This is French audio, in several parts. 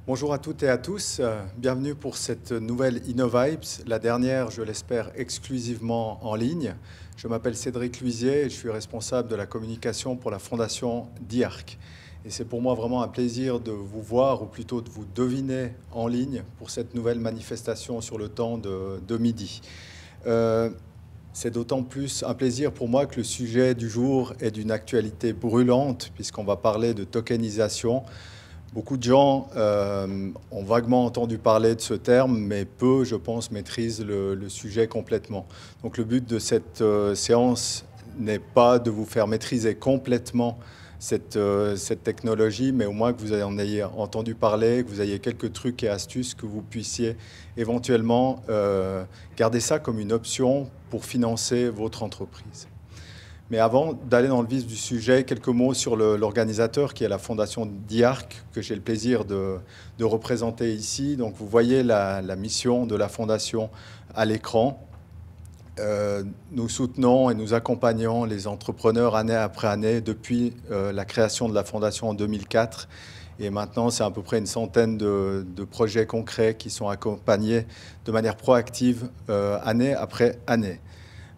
Bonjour à toutes et à tous, bienvenue pour cette nouvelle InnoVibes, la dernière, je l'espère, exclusivement en ligne. Je m'appelle Cédric Luisier et je suis responsable de la communication pour la fondation DIARC. Et c'est pour moi vraiment un plaisir de vous voir, ou plutôt de vous deviner en ligne pour cette nouvelle manifestation sur le temps de midi. C'est d'autant plus un plaisir pour moi que le sujet du jour est d'une actualité brûlante, puisqu'on va parler de tokenisation. Beaucoup de gens ont vaguement entendu parler de ce terme, mais peu, je pense, maîtrisent le sujet complètement. Donc le but de cette séance n'est pas de vous faire maîtriser complètement cette technologie, mais au moins que vous en ayez entendu parler, que vous ayez quelques trucs et astuces, que vous puissiez éventuellement garder ça comme une option pour financer votre entreprise. Mais avant d'aller dans le vif du sujet, quelques mots sur l'organisateur qui est la fondation DIARC, que j'ai le plaisir de représenter ici. Donc vous voyez la mission de la fondation à l'écran. Nous soutenons et nous accompagnons les entrepreneurs année après année depuis la création de la fondation en 2004. Et maintenant, c'est à peu près une centaine de projets concrets qui sont accompagnés de manière proactive année après année.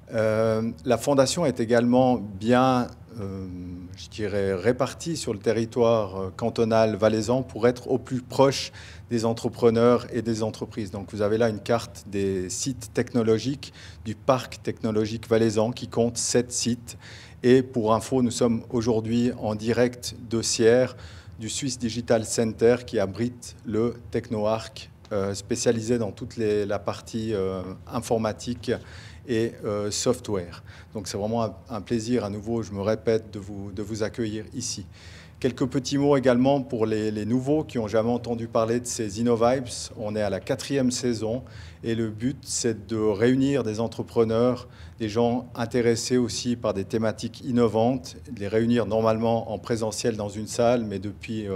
La fondation est également bien, je dirais, répartie sur le territoire cantonal valaisan pour être au plus proche des entrepreneurs et des entreprises. Donc vous avez là une carte des sites technologiques du parc technologique valaisan qui compte 7 sites. Et pour info, nous sommes aujourd'hui en direct de Sierre, du Swiss Digital Center qui abrite le TechnoArc spécialisé dans toute la partie informatique et software. Donc c'est vraiment un plaisir, à nouveau, je me répète, de vous accueillir ici. Quelques petits mots également pour les nouveaux qui n'ont jamais entendu parler de ces InnoVibes. On est à la 4e saison et le but, c'est de réunir des entrepreneurs, des gens intéressés aussi par des thématiques innovantes, de les réunir normalement en présentiel dans une salle, mais depuis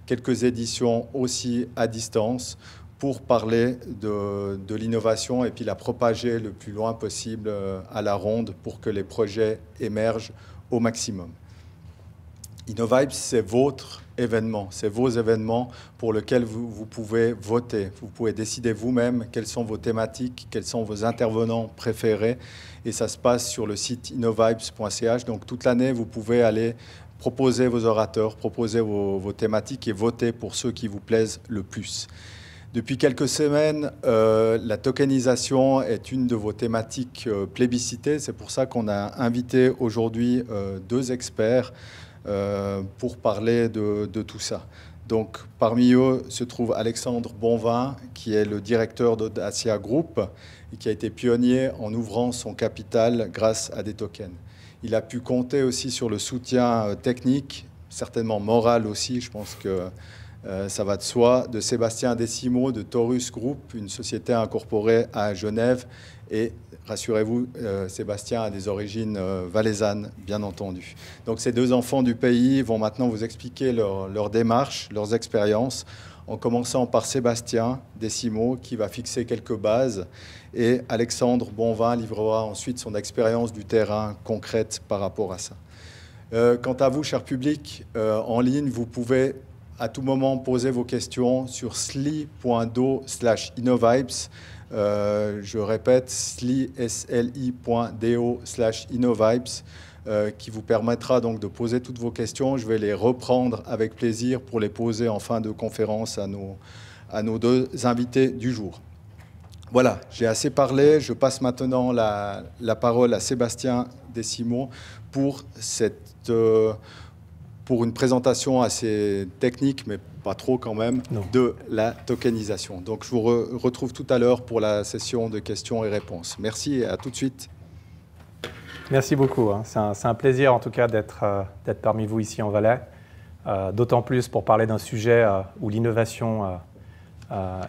quelques éditions aussi à distance, pour parler de l'innovation et puis la propager le plus loin possible à la ronde pour que les projets émergent au maximum. InnoVibes, c'est votre événement, c'est vos événements pour lesquels vous pouvez voter. Vous pouvez décider vous-même quelles sont vos thématiques, quels sont vos intervenants préférés. Et ça se passe sur le site innovibes.ch. Donc toute l'année, vous pouvez aller proposer vos orateurs, proposer vos thématiques et voter pour ceux qui vous plaisent le plus. Depuis quelques semaines, la tokenisation est une de vos thématiques plébiscitées. C'est pour ça qu'on a invité aujourd'hui 2 experts pour parler de tout ça. Donc, parmi eux se trouve Alexandre Bonvin, qui est le directeur de Dacia Group et qui a été pionnier en ouvrant son capital grâce à des tokens. Il a pu compter aussi sur le soutien technique, certainement moral aussi, je pense que ça va de soi, de Sébastien Décimo de Taurus Group, une société incorporée à Genève. Et rassurez-vous, Sébastien a des origines valaisannes, bien entendu. Donc ces 2 enfants du pays vont maintenant vous expliquer leur démarche, leurs expériences, en commençant par Sébastien Décimo, qui va fixer quelques bases. Et Alexandre Bonvin livrera ensuite son expérience du terrain concrète par rapport à ça. Quant à vous, cher public, en ligne, vous pouvez à tout moment poser vos questions sur sli.do/innovibes. Je répète, sli.do/innovibes, qui vous permettra donc de poser toutes vos questions. Je vais les reprendre avec plaisir pour les poser en fin de conférence à nos 2 invités du jour. Voilà, j'ai assez parlé. Je passe maintenant la parole à Sébastien Décimo pour une présentation assez technique, mais pas trop quand même, de la tokenisation. Donc je vous retrouve tout à l'heure pour la session de questions et réponses. Merci et à tout de suite. Merci beaucoup. C'est un plaisir en tout cas d'être parmi vous ici en Valais, d'autant plus pour parler d'un sujet où l'innovation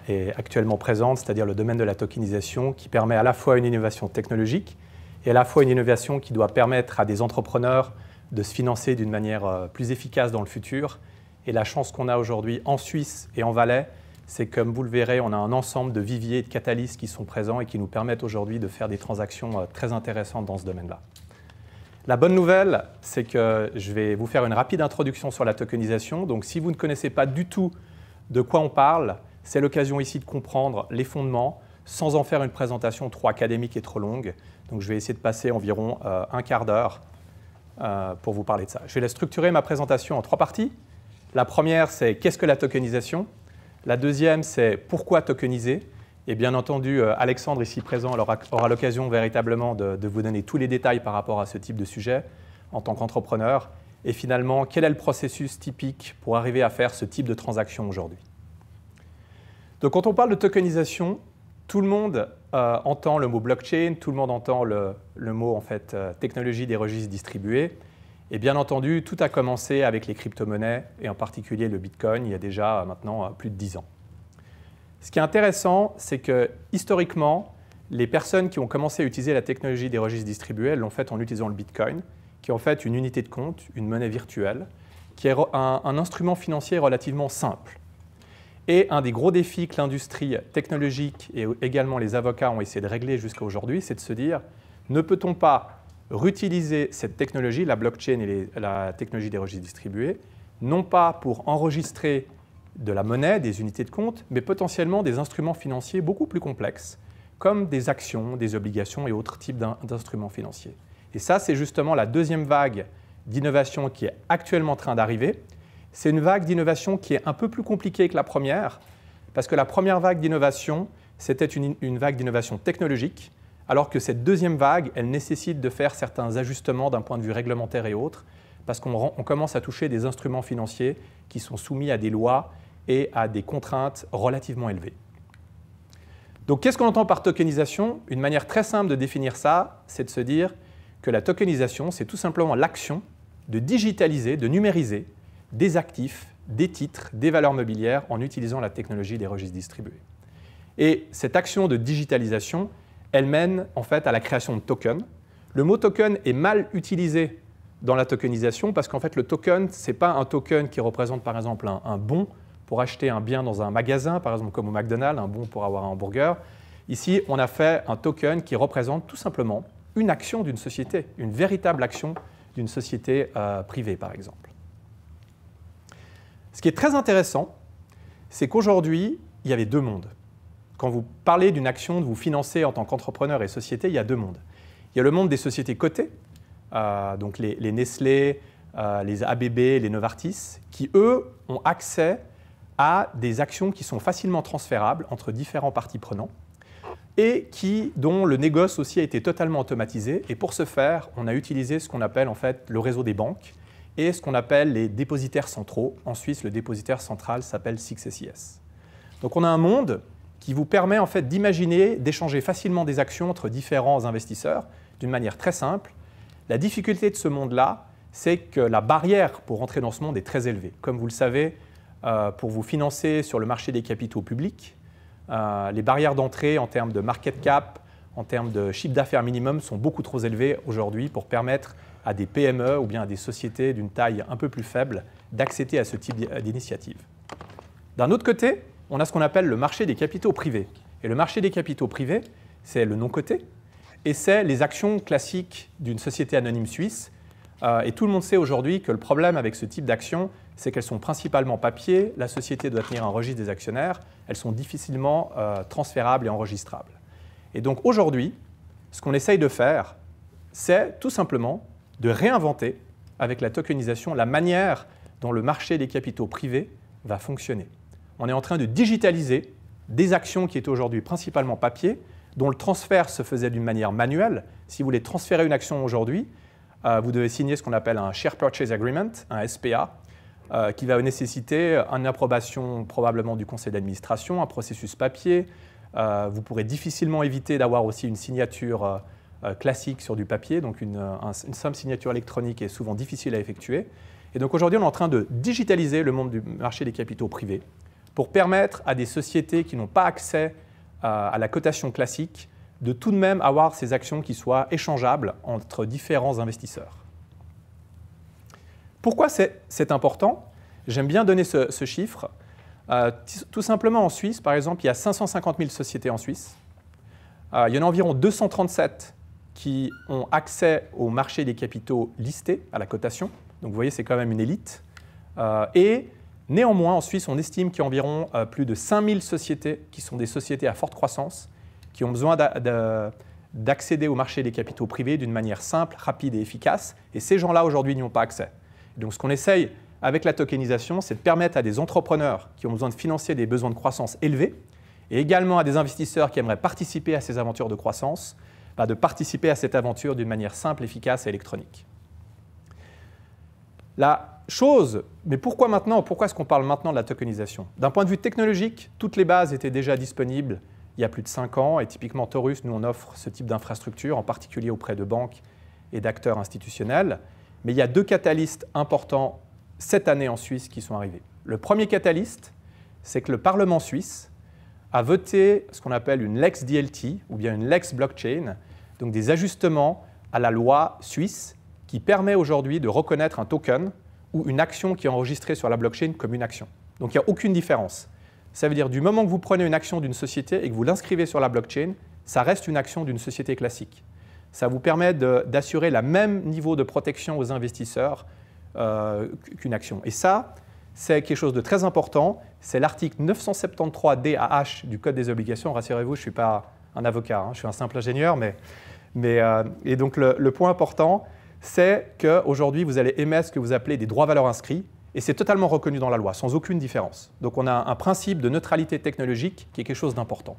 est actuellement présente, c'est-à-dire le domaine de la tokenisation, qui permet à la fois une innovation technologique et à la fois une innovation qui doit permettre à des entrepreneurs de se financer d'une manière plus efficace dans le futur. Et la chance qu'on a aujourd'hui en Suisse et en Valais, c'est comme vous le verrez, on a un ensemble de viviers et de catalystes qui sont présents et qui nous permettent aujourd'hui de faire des transactions très intéressantes dans ce domaine-là. La bonne nouvelle, c'est que je vais vous faire une rapide introduction sur la tokenisation. Donc si vous ne connaissez pas du tout de quoi on parle. C'est l'occasion ici de comprendre les fondements sans en faire une présentation trop académique et trop longue. Donc je vais essayer de passer environ un quart d'heure pour vous parler de ça. Je vais structurer ma présentation en 3 parties. La première, c'est qu'est-ce que la tokenisation? La deuxième, c'est pourquoi tokeniser? Et bien entendu, Alexandre, ici présent, aura l'occasion véritablement de vous donner tous les détails par rapport à ce type de sujet en tant qu'entrepreneur. Et finalement, quel est le processus typique pour arriver à faire ce type de transaction aujourd'hui? Donc quand on parle de tokenisation, tout le monde entend le mot blockchain, tout le monde entend le mot en fait, technologie des registres distribués. Et bien entendu, tout a commencé avec les crypto-monnaies, et en particulier le Bitcoin, il y a déjà maintenant plus de 10 ans. Ce qui est intéressant, c'est que historiquement, les personnes qui ont commencé à utiliser la technologie des registres distribués l'ont fait en utilisant le Bitcoin, qui est en fait une unité de compte, une monnaie virtuelle, qui est un instrument financier relativement simple. Et un des gros défis que l'industrie technologique et également les avocats ont essayé de régler jusqu'à aujourd'hui, c'est de se dire, ne peut-on pas réutiliser cette technologie, la blockchain et la technologie des registres distribués, non pas pour enregistrer de la monnaie, des unités de compte, mais potentiellement des instruments financiers beaucoup plus complexes, comme des actions, des obligations et autres types d'instruments financiers. Et ça, c'est justement la deuxième vague d'innovation qui est actuellement en train d'arriver. C'est une vague d'innovation qui est un peu plus compliquée que la première, parce que la première vague d'innovation, c'était une vague d'innovation technologique, alors que cette deuxième vague, elle nécessite de faire certains ajustements d'un point de vue réglementaire et autres, parce qu'on commence à toucher des instruments financiers qui sont soumis à des lois et à des contraintes relativement élevées. Donc, qu'est-ce qu'on entend par tokenisation? Une manière très simple de définir ça, c'est de se dire que la tokenisation, c'est tout simplement l'action de digitaliser, de numériser des actifs, des titres, des valeurs mobilières en utilisant la technologie des registres distribués. Et cette action de digitalisation, elle mène en fait à la création de tokens. Le mot token est mal utilisé dans la tokenisation parce qu'en fait, le token, ce n'est pas un token qui représente par exemple un bon pour acheter un bien dans un magasin, par exemple comme au McDonald's, un bon pour avoir un hamburger. Ici, on a fait un token qui représente tout simplement une action d'une société, une véritable action d'une société privée, par exemple. Ce qui est très intéressant, c'est qu'aujourd'hui, il y avait 2 mondes. Quand vous parlez d'une action de vous financer en tant qu'entrepreneur et société, il y a 2 mondes. Il y a le monde des sociétés cotées, donc les Nestlé, les ABB, les Novartis, qui, eux, ont accès à des actions qui sont facilement transférables entre différents parties prenantes et dont le négoce aussi a été totalement automatisé. Et pour ce faire, on a utilisé ce qu'on appelle en fait le réseau des banques et ce qu'on appelle les dépositaires centraux. En Suisse, le dépositaire central s'appelle SIX-SIS. Donc on a un monde qui vous permet en fait d'imaginer, d'échanger facilement des actions entre différents investisseurs d'une manière très simple. La difficulté de ce monde-là, c'est que la barrière pour entrer dans ce monde est très élevée. Comme vous le savez, pour vous financer sur le marché des capitaux publics, les barrières d'entrée en termes de market cap, en termes de chiffre d'affaires minimum sont beaucoup trop élevées aujourd'hui pour permettre à des PME ou bien à des sociétés d'une taille un peu plus faible d'accéder à ce type d'initiative. D'un autre côté, on a ce qu'on appelle le marché des capitaux privés. Et le marché des capitaux privés, c'est le non coté et c'est les actions classiques d'une société anonyme suisse. Et tout le monde sait aujourd'hui que le problème avec ce type d'actions, c'est qu'elles sont principalement papier, la société doit tenir un registre des actionnaires, elles sont difficilement transférables et enregistrables. Et donc aujourd'hui, ce qu'on essaye de faire, c'est tout simplement de réinventer avec la tokenisation la manière dont le marché des capitaux privés va fonctionner. On est en train de digitaliser des actions qui étaient aujourd'hui principalement papier, dont le transfert se faisait d'une manière manuelle. Si vous voulez transférer une action aujourd'hui, vous devez signer ce qu'on appelle un Share Purchase Agreement, un SPA, qui va nécessiter une approbation probablement du conseil d'administration, un processus papier. Vous pourrez difficilement éviter d'avoir aussi une signature classique sur du papier, donc une simple signature électronique est souvent difficile à effectuer. Et donc aujourd'hui, on est en train de digitaliser le monde du marché des capitaux privés pour permettre à des sociétés qui n'ont pas accès à la cotation classique de tout de même avoir ces actions qui soient échangeables entre différents investisseurs. Pourquoi c'est important? J'aime bien donner ce chiffre. Tout simplement en Suisse, par exemple, il y a 550 000 sociétés en Suisse. Il y en a environ 237 qui ont accès au marché des capitaux listés, à la cotation. Donc vous voyez, c'est quand même une élite. Et Néanmoins, en Suisse, on estime qu'il y a environ plus de 5000 sociétés qui sont des sociétés à forte croissance, qui ont besoin d'accéder au marché des capitaux privés d'une manière simple, rapide et efficace. Et ces gens-là, aujourd'hui, n'y ont pas accès. Donc, ce qu'on essaye avec la tokenisation, c'est de permettre à des entrepreneurs qui ont besoin de financer des besoins de croissance élevés, et également à des investisseurs qui aimeraient participer à ces aventures de croissance, de participer à cette aventure d'une manière simple, efficace et électronique. La chose, mais pourquoi maintenant? Pourquoi est-ce qu'on parle maintenant de la tokenisation? D'un point de vue technologique, toutes les bases étaient déjà disponibles il y a plus de 5 ans, et typiquement Taurus, nous on offre ce type d'infrastructure, en particulier auprès de banques et d'acteurs institutionnels. Mais il y a 2 catalystes importants cette année en Suisse qui sont arrivés. Le premier catalyste, c'est que le Parlement suisse a voté ce qu'on appelle une Lex DLT, ou bien une Lex Blockchain, donc des ajustements à la loi suisse qui permet aujourd'hui de reconnaître un token ou une action qui est enregistrée sur la blockchain comme une action. Donc il n'y a aucune différence. Ça veut dire du moment que vous prenez une action d'une société et que vous l'inscrivez sur la blockchain, ça reste une action d'une société classique. Ça vous permet d'assurer le même niveau de protection aux investisseurs qu'une action. Et ça, c'est quelque chose de très important. C'est l'article 973 DAH du Code des obligations. Rassurez-vous, je ne suis pas un avocat, je suis un simple ingénieur. Et donc le point important, c'est qu'aujourd'hui, vous allez émettre ce que vous appelez des droits-valeurs inscrits, et c'est totalement reconnu dans la loi, sans aucune différence. Donc on a un principe de neutralité technologique qui est quelque chose d'important.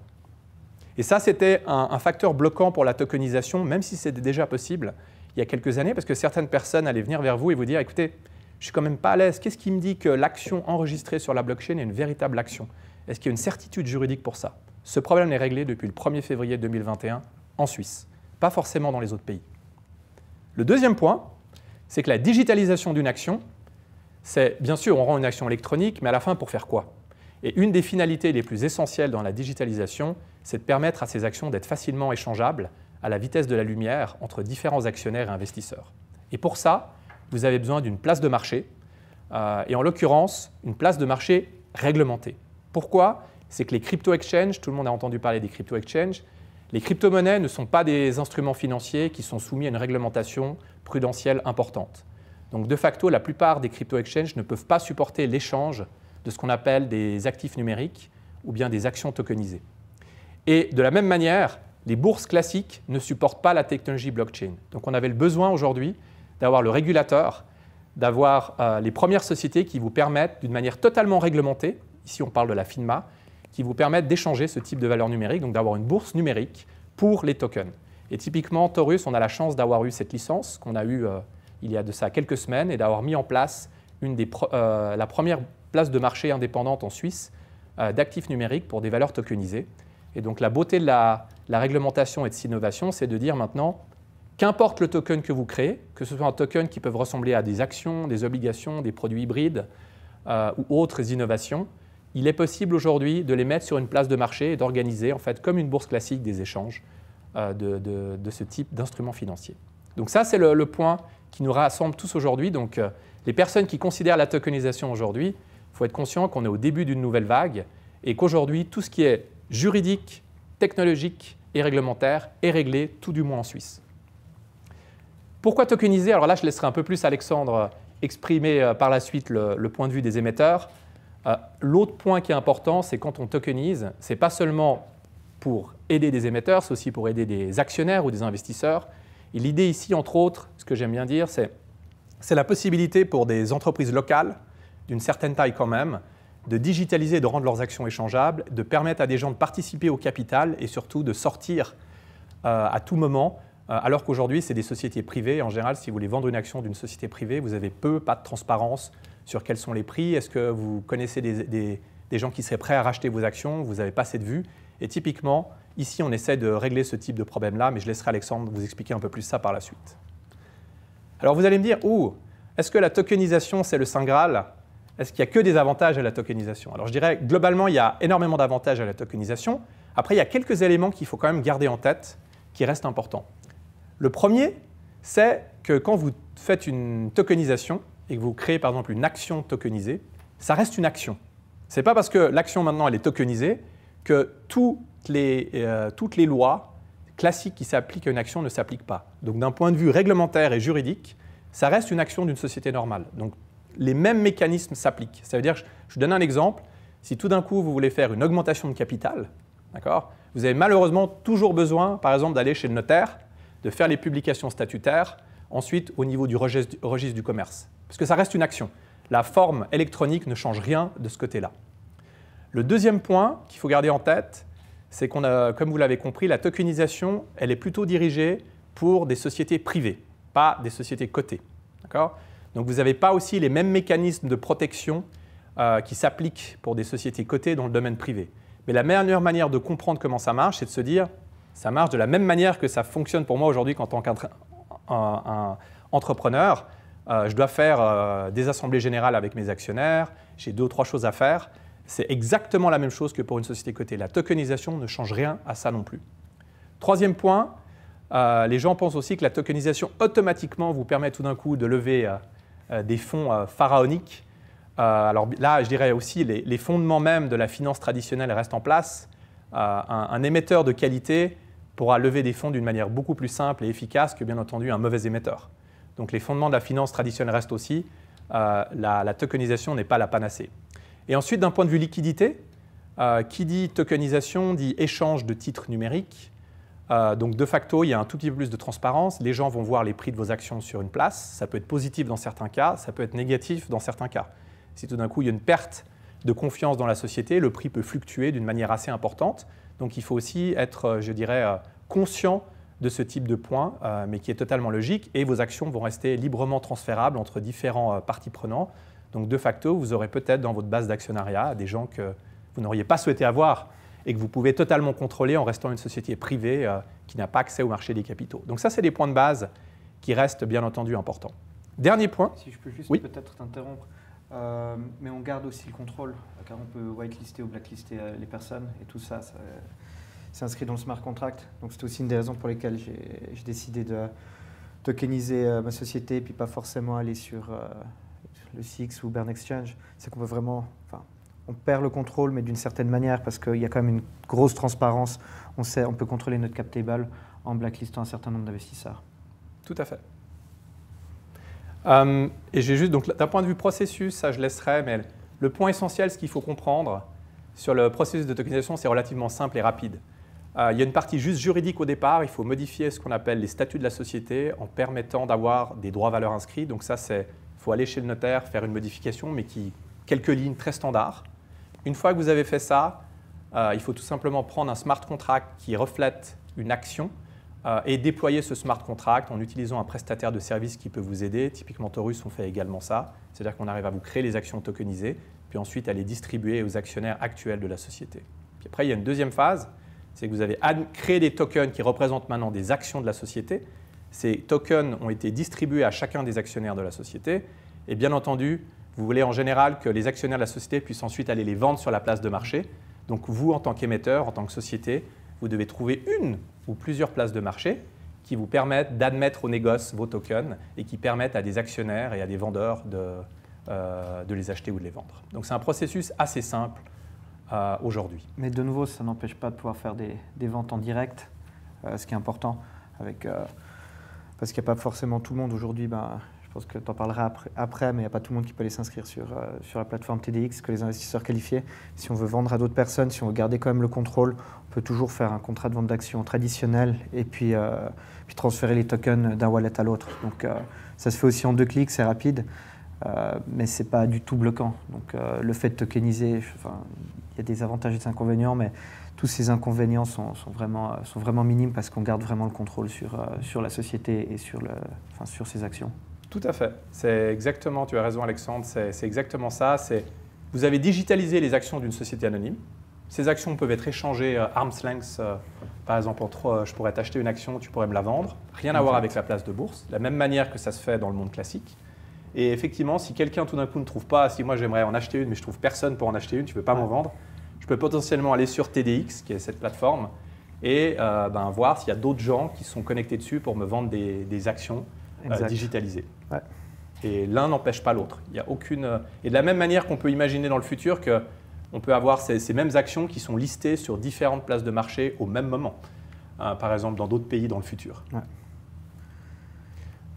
Et ça, c'était un facteur bloquant pour la tokenisation, même si c'était déjà possible il y a quelques années, parce que certaines personnes allaient venir vers vous et vous dire, écoutez, je ne suis quand même pas à l'aise, qu'est-ce qui me dit que l'action enregistrée sur la blockchain est une véritable action? Est-ce qu'il y a une certitude juridique pour ça? Ce problème est réglé depuis le 1er février 2021 en Suisse, pas forcément dans les autres pays. Le deuxième point, c'est que la digitalisation d'une action, c'est bien sûr, on rend une action électronique, mais à la fin, pour faire quoi? Et une des finalités les plus essentielles dans la digitalisation, c'est de permettre à ces actions d'être facilement échangeables à la vitesse de la lumière entre différents actionnaires et investisseurs. Et pour ça, vous avez besoin d'une place de marché, et en l'occurrence, une place de marché réglementée. Pourquoi? C'est que les crypto-exchanges, tout le monde a entendu parler des crypto-exchanges, les crypto-monnaies ne sont pas des instruments financiers qui sont soumis à une réglementation prudentielle importante. Donc de facto, la plupart des crypto-exchanges ne peuvent pas supporter l'échange de ce qu'on appelle des actifs numériques ou bien des actions tokenisées. Et de la même manière, les bourses classiques ne supportent pas la technologie blockchain. Donc on avait le besoin aujourd'hui d'avoir le régulateur, d'avoir les premières sociétés qui vous permettent, d'une manière totalement réglementée, ici on parle de la FINMA, qui vous permettent d'échanger ce type de valeur numérique, donc d'avoir une bourse numérique pour les tokens. Et typiquement, Taurus, on a la chance d'avoir eu cette licence qu'on a eue il y a de ça quelques semaines et d'avoir mis en place la première place de marché indépendante en Suisse d'actifs numériques pour des valeurs tokenisées. Et donc la beauté de la réglementation et de cette innovation, c'est de dire maintenant, qu'importe le token que vous créez, que ce soit un token qui peut ressembler à des actions, des obligations, des produits hybrides ou autres innovations, il est possible aujourd'hui de les mettre sur une place de marché et d'organiser, en fait, comme une bourse classique, des échanges de ce type d'instruments financiers. Donc ça, c'est le point qui nous rassemble tous aujourd'hui. Donc les personnes qui considèrent la tokenisation aujourd'hui, il faut être conscient qu'on est au début d'une nouvelle vague et qu'aujourd'hui, tout ce qui est juridique, technologique et réglementaire est réglé, tout du moins en Suisse. Pourquoi tokeniser? Alors là, je laisserai un peu plus Alexandre exprimer par la suite le point de vue des émetteurs. L'autre point qui est important, c'est quand on tokenise, ce n'est pas seulement pour aider des émetteurs, c'est aussi pour aider des actionnaires ou des investisseurs. Et l'idée ici, entre autres, ce que j'aime bien dire, c'est la possibilité pour des entreprises locales, d'une certaine taille quand même, de digitaliser, de rendre leurs actions échangeables, de permettre à des gens de participer au capital et surtout de sortir à tout moment, alors qu'aujourd'hui, c'est des sociétés privées. En général, si vous voulez vendre une action d'une société privée, vous avez pas de transparence sur quels sont les prix. Est-ce que vous connaissez des gens qui seraient prêts à racheter vos actions? Vous n'avez pas cette vue. Et typiquement, ici, on essaie de régler ce type de problème-là, mais je laisserai Alexandre vous expliquer un peu plus ça par la suite. Alors vous allez me dire, est-ce que la tokenisation, c'est le Saint Graal? Est-ce qu'il n'y a que des avantages à la tokenisation? Alors je dirais, globalement, il y a énormément d'avantages à la tokenisation. Après, il y a quelques éléments qu'il faut quand même garder en tête, qui restent importants. Le premier, c'est que quand vous faites une tokenisation et que vous créez par exemple une action tokenisée, ça reste une action. Ce n'est pas parce que l'action maintenant elle est tokenisée que toutes les lois classiques qui s'appliquent à une action ne s'appliquent pas. Donc d'un point de vue réglementaire et juridique, ça reste une action d'une société normale. Donc les mêmes mécanismes s'appliquent. Ça veut dire, je vous donne un exemple, si tout d'un coup vous voulez faire une augmentation de capital, d'accord, vous avez malheureusement toujours besoin, par exemple, d'aller chez le notaire, de faire les publications statutaires, ensuite au niveau du registre du commerce. Parce que ça reste une action. La forme électronique ne change rien de ce côté-là. Le deuxième point qu'il faut garder en tête, c'est qu'on a, comme vous l'avez compris, la tokenisation, elle est plutôt dirigée pour des sociétés privées, pas des sociétés cotées. D'accord ? Donc vous n'avez pas aussi les mêmes mécanismes de protection qui s'appliquent pour des sociétés cotées dans le domaine privé. Mais la meilleure manière de comprendre comment ça marche, c'est de se dire, ça marche de la même manière que ça fonctionne pour moi aujourd'hui en tant qu'entrepreneur. Je dois faire des assemblées générales avec mes actionnaires, j'ai 2 ou 3 choses à faire. C'est exactement la même chose que pour une société cotée. La tokenisation ne change rien à ça non plus. Troisième point, les gens pensent aussi que la tokenisation automatiquement vous permet tout d'un coup de lever des fonds pharaoniques. Alors là, je dirais aussi les fondements même de la finance traditionnelle restent en place. Un émetteur de qualité pourra lever des fonds d'une manière beaucoup plus simple et efficace que bien entendu un mauvais émetteur. Donc les fondements de la finance traditionnelle restent aussi. La tokenisation n'est pas la panacée. Et ensuite, d'un point de vue liquidité, qui dit tokenisation dit échange de titres numériques. Donc de facto, il y a un tout petit peu plus de transparence. Les gens vont voir les prix de vos actions sur une place. Ça peut être positif dans certains cas, ça peut être négatif dans certains cas. Si tout d'un coup, il y a une perte de confiance dans la société, le prix peut fluctuer d'une manière assez importante. Donc il faut aussi être, je dirais, conscient de ce type de point, mais qui est totalement logique. Et vos actions vont rester librement transférables entre différents parties prenantes. Donc de facto, vous aurez peut-être dans votre base d'actionnariat des gens que vous n'auriez pas souhaité avoir et que vous pouvez totalement contrôler en restant une société privée qui n'a pas accès au marché des capitaux. Donc ça, c'est des points de base qui restent bien entendu importants. Dernier point. Si je peux juste oui. peut-être t'interrompre, mais on garde aussi le contrôle, car on peut whitelister ou blacklister les personnes et tout ça, c'est inscrit dans le smart contract. Donc c'est aussi une des raisons pour lesquelles j'ai décidé de tokeniser ma société et puis pas forcément aller sur le CX ou Burn Exchange. C'est qu'on peut vraiment, on perd le contrôle, mais d'une certaine manière, parce qu'il y a quand même une grosse transparence. On peut contrôler notre cap table en blacklistant un certain nombre d'investisseurs. Tout à fait. Et j'ai juste, donc d'un point de vue processus, ça je laisserai, mais le point essentiel, ce qu'il faut comprendre sur le processus de tokenisation, c'est relativement simple et rapide. Il y a une partie juste juridique au départ, il faut modifier ce qu'on appelle les statuts de la société en permettant d'avoir des droits-valeurs inscrits. Donc ça, il faut aller chez le notaire, faire une modification, mais quelques lignes très standards. Une fois que vous avez fait ça, il faut tout simplement prendre un smart contract qui reflète une action et déployer ce smart contract en utilisant un prestataire de service qui peut vous aider. Typiquement, Taurus, on fait également ça. C'est-à-dire qu'on arrive à vous créer les actions tokenisées, puis ensuite à les distribuer aux actionnaires actuels de la société. Puis après, il y a une deuxième phase, c'est que vous avez créé des tokens qui représentent maintenant des actions de la société. Ces tokens ont été distribués à chacun des actionnaires de la société. Et bien entendu, vous voulez en général que les actionnaires de la société puissent ensuite aller les vendre sur la place de marché. Donc vous, en tant qu'émetteur, en tant que société, vous devez trouver une ou plusieurs places de marché qui vous permettent d'admettre au négoce vos tokens et qui permettent à des actionnaires et à des vendeurs de les acheter ou de les vendre. Donc c'est un processus assez simple aujourd'hui. Mais de nouveau, ça n'empêche pas de pouvoir faire des ventes en direct, ce qui est important, parce qu'il n'y a pas forcément tout le monde aujourd'hui. Je pense que tu en parleras après, mais il n'y a pas tout le monde qui peut aller s'inscrire sur la plateforme TDX, que les investisseurs qualifiés. Si on veut vendre à d'autres personnes, si on veut garder quand même le contrôle, on peut toujours faire un contrat de vente d'actions traditionnel et puis transférer les tokens d'un wallet à l'autre. Donc ça se fait aussi en 2 clics, c'est rapide, mais ce n'est pas du tout bloquant. Donc le fait de tokeniser, il y a des avantages et des inconvénients, mais tous ces inconvénients sont vraiment minimes parce qu'on garde vraiment le contrôle sur la société et sur ses actions. Tout à fait. C'est exactement, tu as raison Alexandre, c'est exactement ça. Vous avez digitalisé les actions d'une société anonyme. Ces actions peuvent être échangées arm's length. Par exemple, je pourrais t'acheter une action, tu pourrais me la vendre. Rien à voir avec la place de bourse. De la même manière que ça se fait dans le monde classique. Et effectivement, si quelqu'un tout d'un coup ne trouve pas, si moi j'aimerais en acheter une, mais je ne trouve personne pour en acheter une, tu ne peux pas m'en vendre, je peux potentiellement aller sur TDX, qui est cette plateforme, et voir s'il y a d'autres gens qui sont connectés dessus pour me vendre des actions digitalisées. Ouais. Et l'un n'empêche pas l'autre. Il y a aucune... Et de la même manière qu'on peut imaginer dans le futur qu'on peut avoir ces mêmes actions qui sont listées sur différentes places de marché au même moment, par exemple dans d'autres pays dans le futur. Ouais.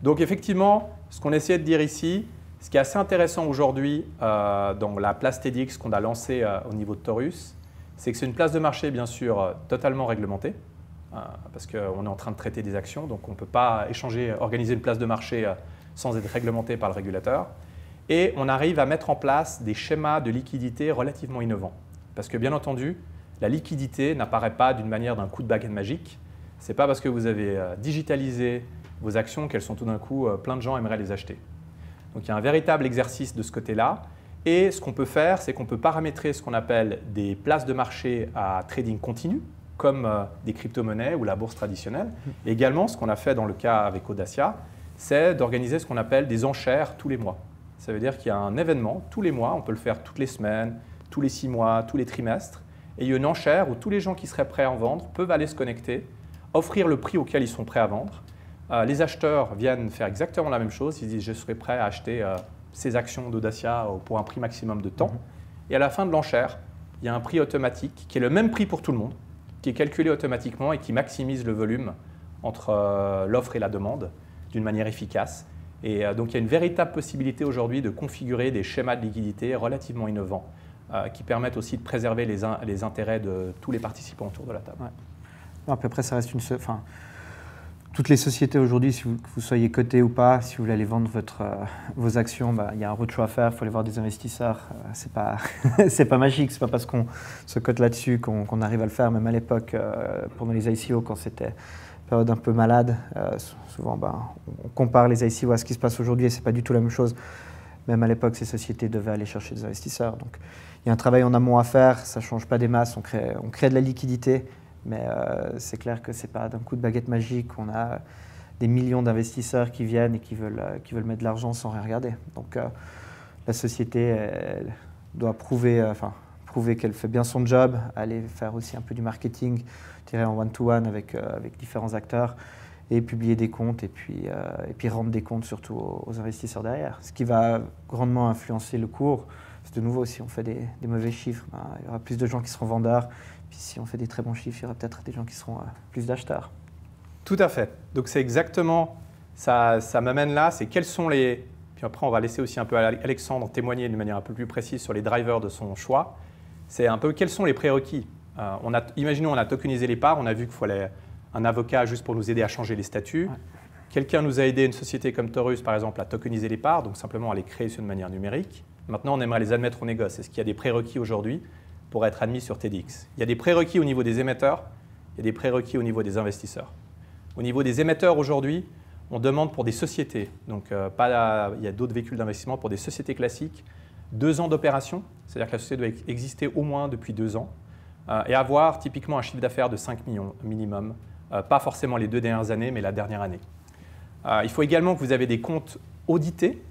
Donc effectivement, ce qu'on essayait de dire ici, Ce qui est assez intéressant aujourd'hui dans la place TEDx qu'on a lancée au niveau de Taurus, c'est que c'est une place de marché bien sûr totalement réglementée, parce qu'on est en train de traiter des actions, donc on ne peut pas organiser une place de marché sans être réglementé par le régulateur. Et on arrive à mettre en place des schémas de liquidité relativement innovants. Parce que bien entendu, la liquidité n'apparaît pas d'une manière d'un coup de baguette magique. Ce n'est pas parce que vous avez digitalisé vos actions qu'elles sont tout d'un coup, plein de gens aimeraient les acheter. Donc il y a un véritable exercice de ce côté-là. Et ce qu'on peut faire, c'est qu'on peut paramétrer ce qu'on appelle des places de marché à trading continu, comme des crypto-monnaies ou la bourse traditionnelle. Et également, ce qu'on a fait dans le cas avec Audacia, c'est d'organiser ce qu'on appelle des enchères tous les mois. Ça veut dire qu'il y a un événement tous les mois, on peut le faire toutes les semaines, tous les 6 mois, tous les trimestres. Et il y a une enchère où tous les gens qui seraient prêts à en vendre peuvent aller se connecter, offrir le prix auquel ils sont prêts à vendre. Les acheteurs viennent faire exactement la même chose. Ils disent « je serai prêt à acheter ces actions d'Audacia pour un prix maximum de temps ». Et à la fin de l'enchère, il y a un prix automatique qui est le même prix pour tout le monde, qui est calculé automatiquement et qui maximise le volume entre l'offre et la demande d'une manière efficace. Et donc il y a une véritable possibilité aujourd'hui de configurer des schémas de liquidité relativement innovants qui permettent aussi de préserver les intérêts de tous les participants autour de la table. Ouais. Non, à peu près, ça reste toutes les sociétés aujourd'hui, si vous soyez coté ou pas, si vous voulez aller vendre vos actions, il y a un roadshow à faire, il faut aller voir des investisseurs. C'est pas magique, c'est pas parce qu'on se cote là-dessus qu'on arrive à le faire. Même à l'époque, pendant les ICO, quand c'était période un peu malade, souvent on compare les ICO à ce qui se passe aujourd'hui et c'est pas du tout la même chose. Même à l'époque, ces sociétés devaient aller chercher des investisseurs. Donc il y a un travail en amont à faire, ça ne change pas des masses, on crée de la liquidité. Mais c'est clair que ce n'est pas d'un coup de baguette magique. On a des millions d'investisseurs qui viennent et qui veulent mettre de l'argent sans rien regarder. Donc la société elle doit prouver qu'elle fait bien son job, aller faire aussi un peu du marketing, tirer en one-to-one avec différents acteurs et publier des comptes et puis rendre des comptes surtout aux investisseurs derrière. Ce qui va grandement influencer le cours. C'est de nouveau, si on fait des mauvais chiffres, il y aura plus de gens qui seront vendeurs. Puis si on fait des très bons chiffres, il y aura peut-être des gens qui seront plus d'acheteurs. Tout à fait. Donc c'est exactement, ça m'amène là, c'est quels sont les... Puis après, on va laisser aussi un peu Alexandre témoigner d'une manière un peu plus précise sur les drivers de son choix. C'est un peu quels sont les prérequis. Imaginons, on a tokenisé les parts, on a vu qu'il fallait un avocat juste pour nous aider à changer les statuts. Ouais. Quelqu'un nous a aidé, une société comme Taurus par exemple, à tokeniser les parts, donc simplement à les créer sur une manière numérique. Maintenant, on aimerait les admettre au négoce. Est-ce qu'il y a des prérequis aujourd'hui pour être admis sur TEDx? Il y a des prérequis au niveau des émetteurs, il y a des prérequis au niveau des investisseurs. Au niveau des émetteurs aujourd'hui, on demande pour des sociétés, donc il y a d'autres véhicules d'investissement, pour des sociétés classiques, 2 ans d'opération, c'est-à-dire que la société doit exister au moins depuis 2 ans, et avoir typiquement un chiffre d'affaires de 5 millions minimum, pas forcément les 2 dernières années, mais la dernière année. Il faut également que vous avez des comptes audités,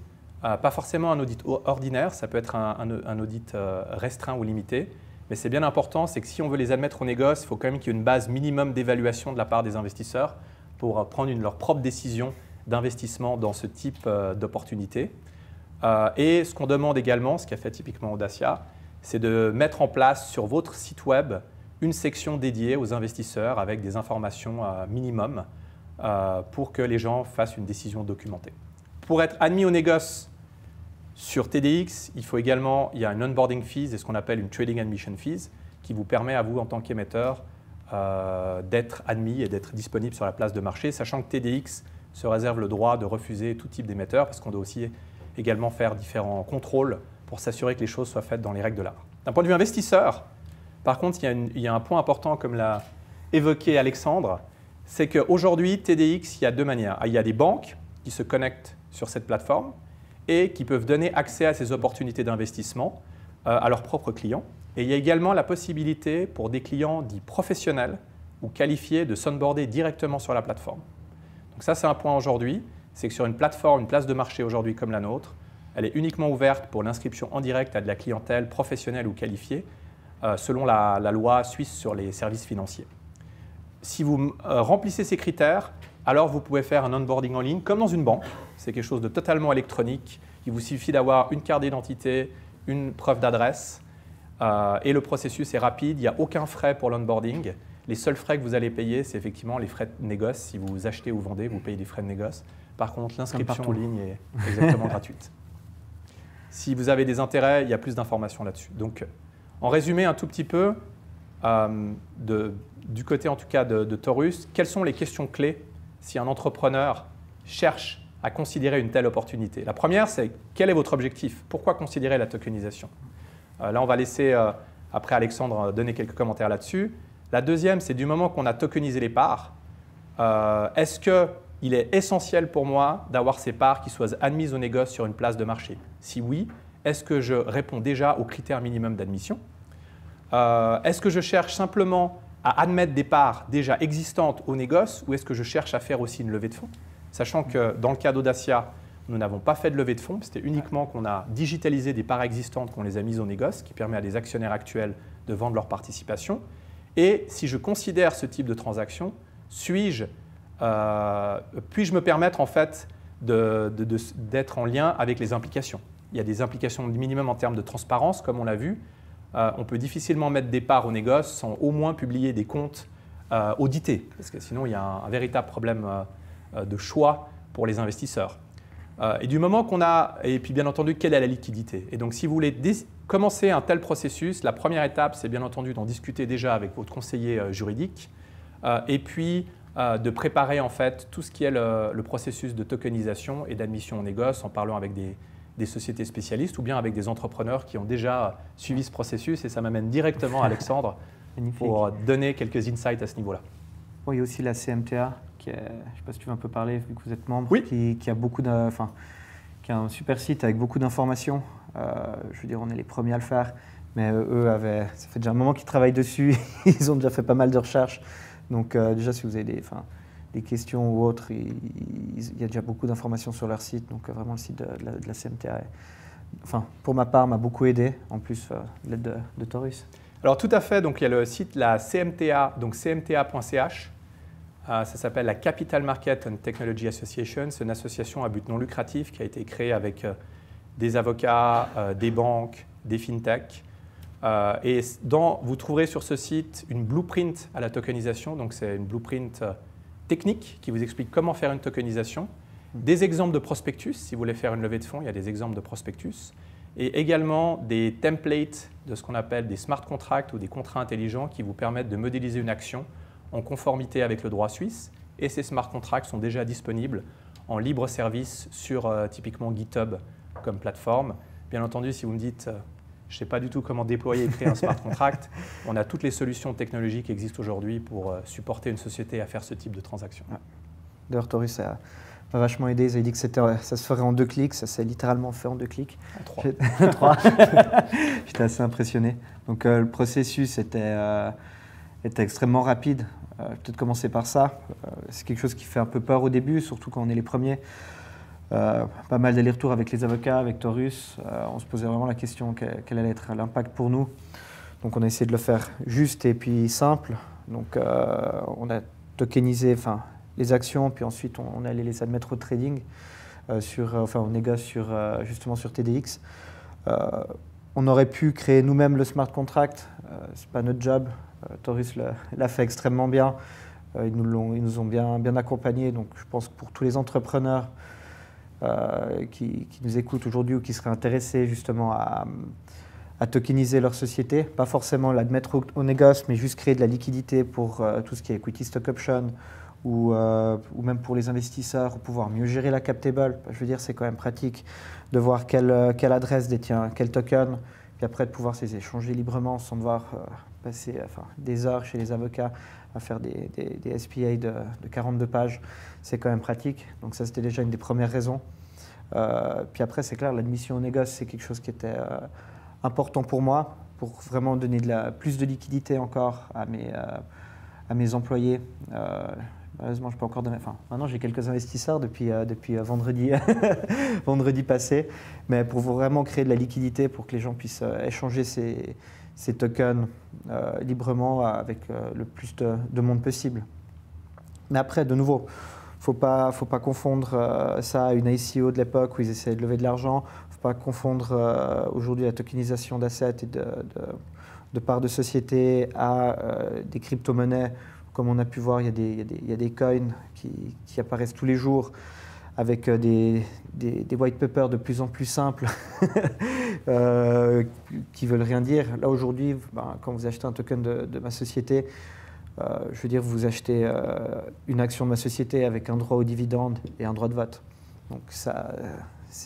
pas forcément un audit ordinaire, ça peut être un audit restreint ou limité, mais c'est bien important, c'est que si on veut les admettre au négoce, il faut quand même qu'il y ait une base minimum d'évaluation de la part des investisseurs pour prendre leur propre décision d'investissement dans ce type d'opportunité. Et ce qu'on demande également, ce qu'a fait typiquement Audacia, c'est de mettre en place sur votre site web une section dédiée aux investisseurs avec des informations minimum pour que les gens fassent une décision documentée. Pour être admis au négoce sur TEDx, il y a un onboarding fees et ce qu'on appelle une trading admission fees qui vous permet à vous, en tant qu'émetteur, d'être admis et d'être disponible sur la place de marché, sachant que TEDx se réserve le droit de refuser tout type d'émetteur parce qu'on doit aussi également faire différents contrôles pour s'assurer que les choses soient faites dans les règles de l'art. D'un point de vue investisseur, par contre, il y a un point important, comme l'a évoqué Alexandre, c'est qu'aujourd'hui, TEDx, il y a 2 manières. Il y a des banques qui se connectent sur cette plateforme et qui peuvent donner accès à ces opportunités d'investissement à leurs propres clients. Et il y a également la possibilité pour des clients dits professionnels ou qualifiés de s'onboarder directement sur la plateforme. Donc ça, c'est un point aujourd'hui, c'est que sur une plateforme, une place de marché aujourd'hui comme la nôtre, elle est uniquement ouverte pour l'inscription en direct à de la clientèle professionnelle ou qualifiée, selon la loi suisse sur les services financiers. Si vous remplissez ces critères, alors vous pouvez faire un onboarding en ligne comme dans une banque. C'est quelque chose de totalement électronique. Il vous suffit d'avoir une carte d'identité, une preuve d'adresse et le processus est rapide. Il n'y a aucun frais pour l'onboarding. Les seuls frais que vous allez payer, c'est effectivement les frais de négoce. Si vous achetez ou vendez, vous payez des frais de négoce. Par contre, l'inscription en ligne est exactement gratuite. Si vous avez des intérêts, il y a plus d'informations là-dessus. Donc, en résumé un tout petit peu, du côté en tout cas de Taurus, quelles sont les questions clés si un entrepreneur cherche à considérer une telle opportunité? La première, c'est quel est votre objectif? Pourquoi considérer la tokenisation? Là, on va laisser après Alexandre donner quelques commentaires là-dessus. La deuxième, c'est du moment qu'on a tokenisé les parts, est-ce qu'il est essentiel pour moi d'avoir ces parts qui soient admises au négoce sur une place de marché? Si oui, est-ce que je réponds déjà aux critères minimums d'admission? Est-ce que je cherche simplement à admettre des parts déjà existantes au négoce ou est-ce que je cherche à faire aussi une levée de fonds? Sachant que dans le cas d'Audacia, nous n'avons pas fait de levée de fonds, c'était uniquement qu'on a digitalisé des parts existantes qu'on les a mises au négoce, qui permet à des actionnaires actuels de vendre leur participation. Et si je considère ce type de transaction, puis-je me permettre en fait d'être en lien avec les implications? Il y a des implications minimum en termes de transparence, comme on l'a vu. On peut difficilement mettre des parts au négoce sans au moins publier des comptes audités, parce que sinon il y a un véritable problème de choix pour les investisseurs. Et du moment qu'on a, et puis bien entendu, quelle est la liquidité? Et donc si vous voulez commencer un tel processus, la première étape, c'est bien entendu d'en discuter déjà avec votre conseiller juridique, et puis de préparer en fait tout ce qui est le processus de tokenisation et d'admission au négoce en parlant avec des sociétés spécialistes ou bien avec des entrepreneurs qui ont déjà suivi ce processus. Et ça m'amène directement à Alexandre pour donner quelques insights à ce niveau-là. Bon, il y a aussi la CMTA, je ne sais pas si tu veux un peu parler vu que vous êtes membre, oui. qui a qui a un super site avec beaucoup d'informations. Je veux dire, on est les premiers à le faire, mais ça fait déjà un moment qu'ils travaillent dessus, ils ont déjà fait pas mal de recherches. Donc déjà, si vous avez des questions ou autres, il y a déjà beaucoup d'informations sur leur site. Donc vraiment, le site de la CMTA, pour ma part, m'a beaucoup aidé, en plus l'aide de Taurus. Alors tout à fait, donc il y a le site, la CMTA, donc cmta.ch. Ça s'appelle la Capital Market and Technology Association. C'est une association à but non lucratif qui a été créée avec des avocats, des banques, des fintechs. Et vous trouverez sur ce site une blueprint à la tokenisation. Donc c'est une blueprint technique qui vous explique comment faire une tokenisation. Des exemples de prospectus, si vous voulez faire une levée de fonds, il y a des exemples de prospectus. Et également des templates de ce qu'on appelle des smart contracts ou des contrats intelligents qui vous permettent de modéliser une action en conformité avec le droit suisse. Et ces smart contracts sont déjà disponibles en libre service sur typiquement GitHub comme plateforme. Bien entendu, si vous me dites je ne sais pas du tout comment déployer et créer un smart contract, on a toutes les solutions technologiques qui existent aujourd'hui pour supporter une société à faire ce type de transaction. Ouais. D'ailleurs, Taurus a vachement aidé. Ils avaient dit que ça se ferait en 2 clics. Ça s'est littéralement fait en 2 clics. En 3. 3. J'étais assez impressionné. Donc le processus était extrêmement rapide. Peut-être commencer par ça. C'est quelque chose qui fait un peu peur au début, surtout quand on est les premiers. Pas mal d'allers-retours avec les avocats, avec Taurus. On se posait vraiment la question quel allait être l'impact pour nous. Donc on a essayé de le faire juste et puis simple. Donc on a tokenisé les actions, puis ensuite on allait les admettre au trading, on négocie justement sur TDX. On aurait pu créer nous-mêmes le smart contract. Ce n'est pas notre job. Taurus l'a fait extrêmement bien. Ils nous ont bien accompagnés. Donc je pense que pour tous les entrepreneurs qui nous écoutent aujourd'hui ou qui seraient intéressés justement à tokeniser leur société, pas forcément l'admettre au négoce, mais juste créer de la liquidité pour tout ce qui est equity stock option ou même pour les investisseurs, pour pouvoir mieux gérer la cap table. Je veux dire, c'est quand même pratique de voir quelle adresse détient quel token, puis après de pouvoir les échanger librement sans devoir passer des heures chez les avocats à faire des SPA de 42 pages. C'est quand même pratique. Donc ça, c'était déjà une des premières raisons. Puis après, c'est clair, l'admission au négoce, c'est quelque chose qui était important pour moi, pour vraiment donner plus de liquidité encore à mes employés. Malheureusement, je peux encore donner. Maintenant, j'ai quelques investisseurs depuis vendredi, vendredi passé, mais pour vraiment créer de la liquidité, pour que les gens puissent échanger ces tokens librement avec le plus de monde possible. Mais après, de nouveau, faut pas confondre ça à une ICO de l'époque où ils essayaient de lever de l'argent. Faut pas confondre aujourd'hui la tokenisation d'assets et de parts de société à des crypto-monnaies. Comme on a pu voir, il y a des coins qui apparaissent tous les jours avec des white papers de plus en plus simples qui veulent rien dire. Là aujourd'hui, quand vous achetez un token de ma société, je veux dire, vous achetez une action de ma société avec un droit au dividende et un droit de vote. Donc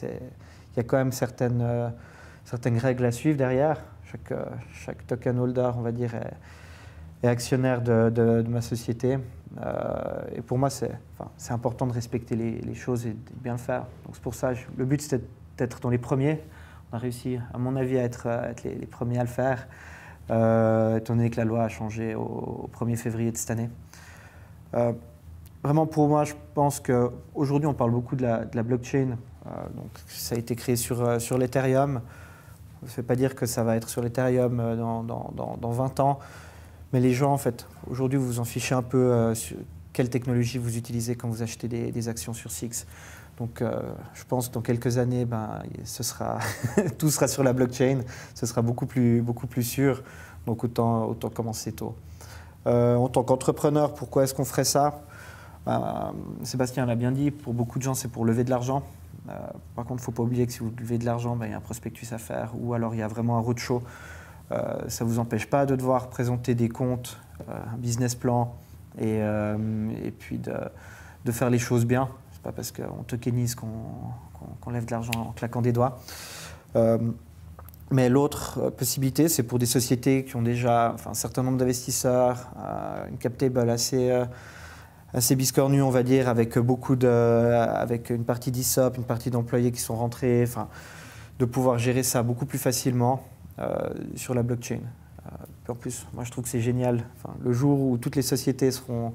il y a quand même certaines règles à suivre derrière. Chaque token holder, on va dire, est actionnaire de ma société. Et pour moi, c'est important de respecter les choses et de bien le faire. Donc c'est pour ça, le but c'était d'être dans les premiers. On a réussi, à mon avis, à être les premiers à le faire, étant donné que la loi a changé au 1er février de cette année. Vraiment, pour moi, je pense qu'aujourd'hui, on parle beaucoup de la blockchain. Donc, ça a été créé sur l'Ethereum. Ça ne veut pas dire que ça va être sur l'Ethereum dans 20 ans. Mais les gens, en fait, aujourd'hui, vous vous en fichez un peu sur quelle technologie vous utilisez quand vous achetez des actions sur SIX. Donc, je pense que dans quelques années, tout sera sur la blockchain. Ce sera beaucoup plus sûr. Donc, autant commencer tôt. En tant qu'entrepreneur, pourquoi est-ce qu'on ferait ça ? Sébastien l'a bien dit, pour beaucoup de gens, c'est pour lever de l'argent. Par contre, il ne faut pas oublier que si vous levez de l'argent, il y a un prospectus à faire ou alors il y a vraiment un roadshow. Ça ne vous empêche pas de devoir présenter des comptes, un business plan et puis de faire les choses bien. Ce n'est pas parce qu'on tokenise qu'on lève de l'argent en claquant des doigts. Mais l'autre possibilité, c'est pour des sociétés qui ont déjà un certain nombre d'investisseurs, une cap table assez biscornue, on va dire, avec une partie d'ESOP, une partie d'employés qui sont rentrés, de pouvoir gérer ça beaucoup plus facilement sur la blockchain. En plus, moi je trouve que c'est génial. Le jour où toutes les sociétés seront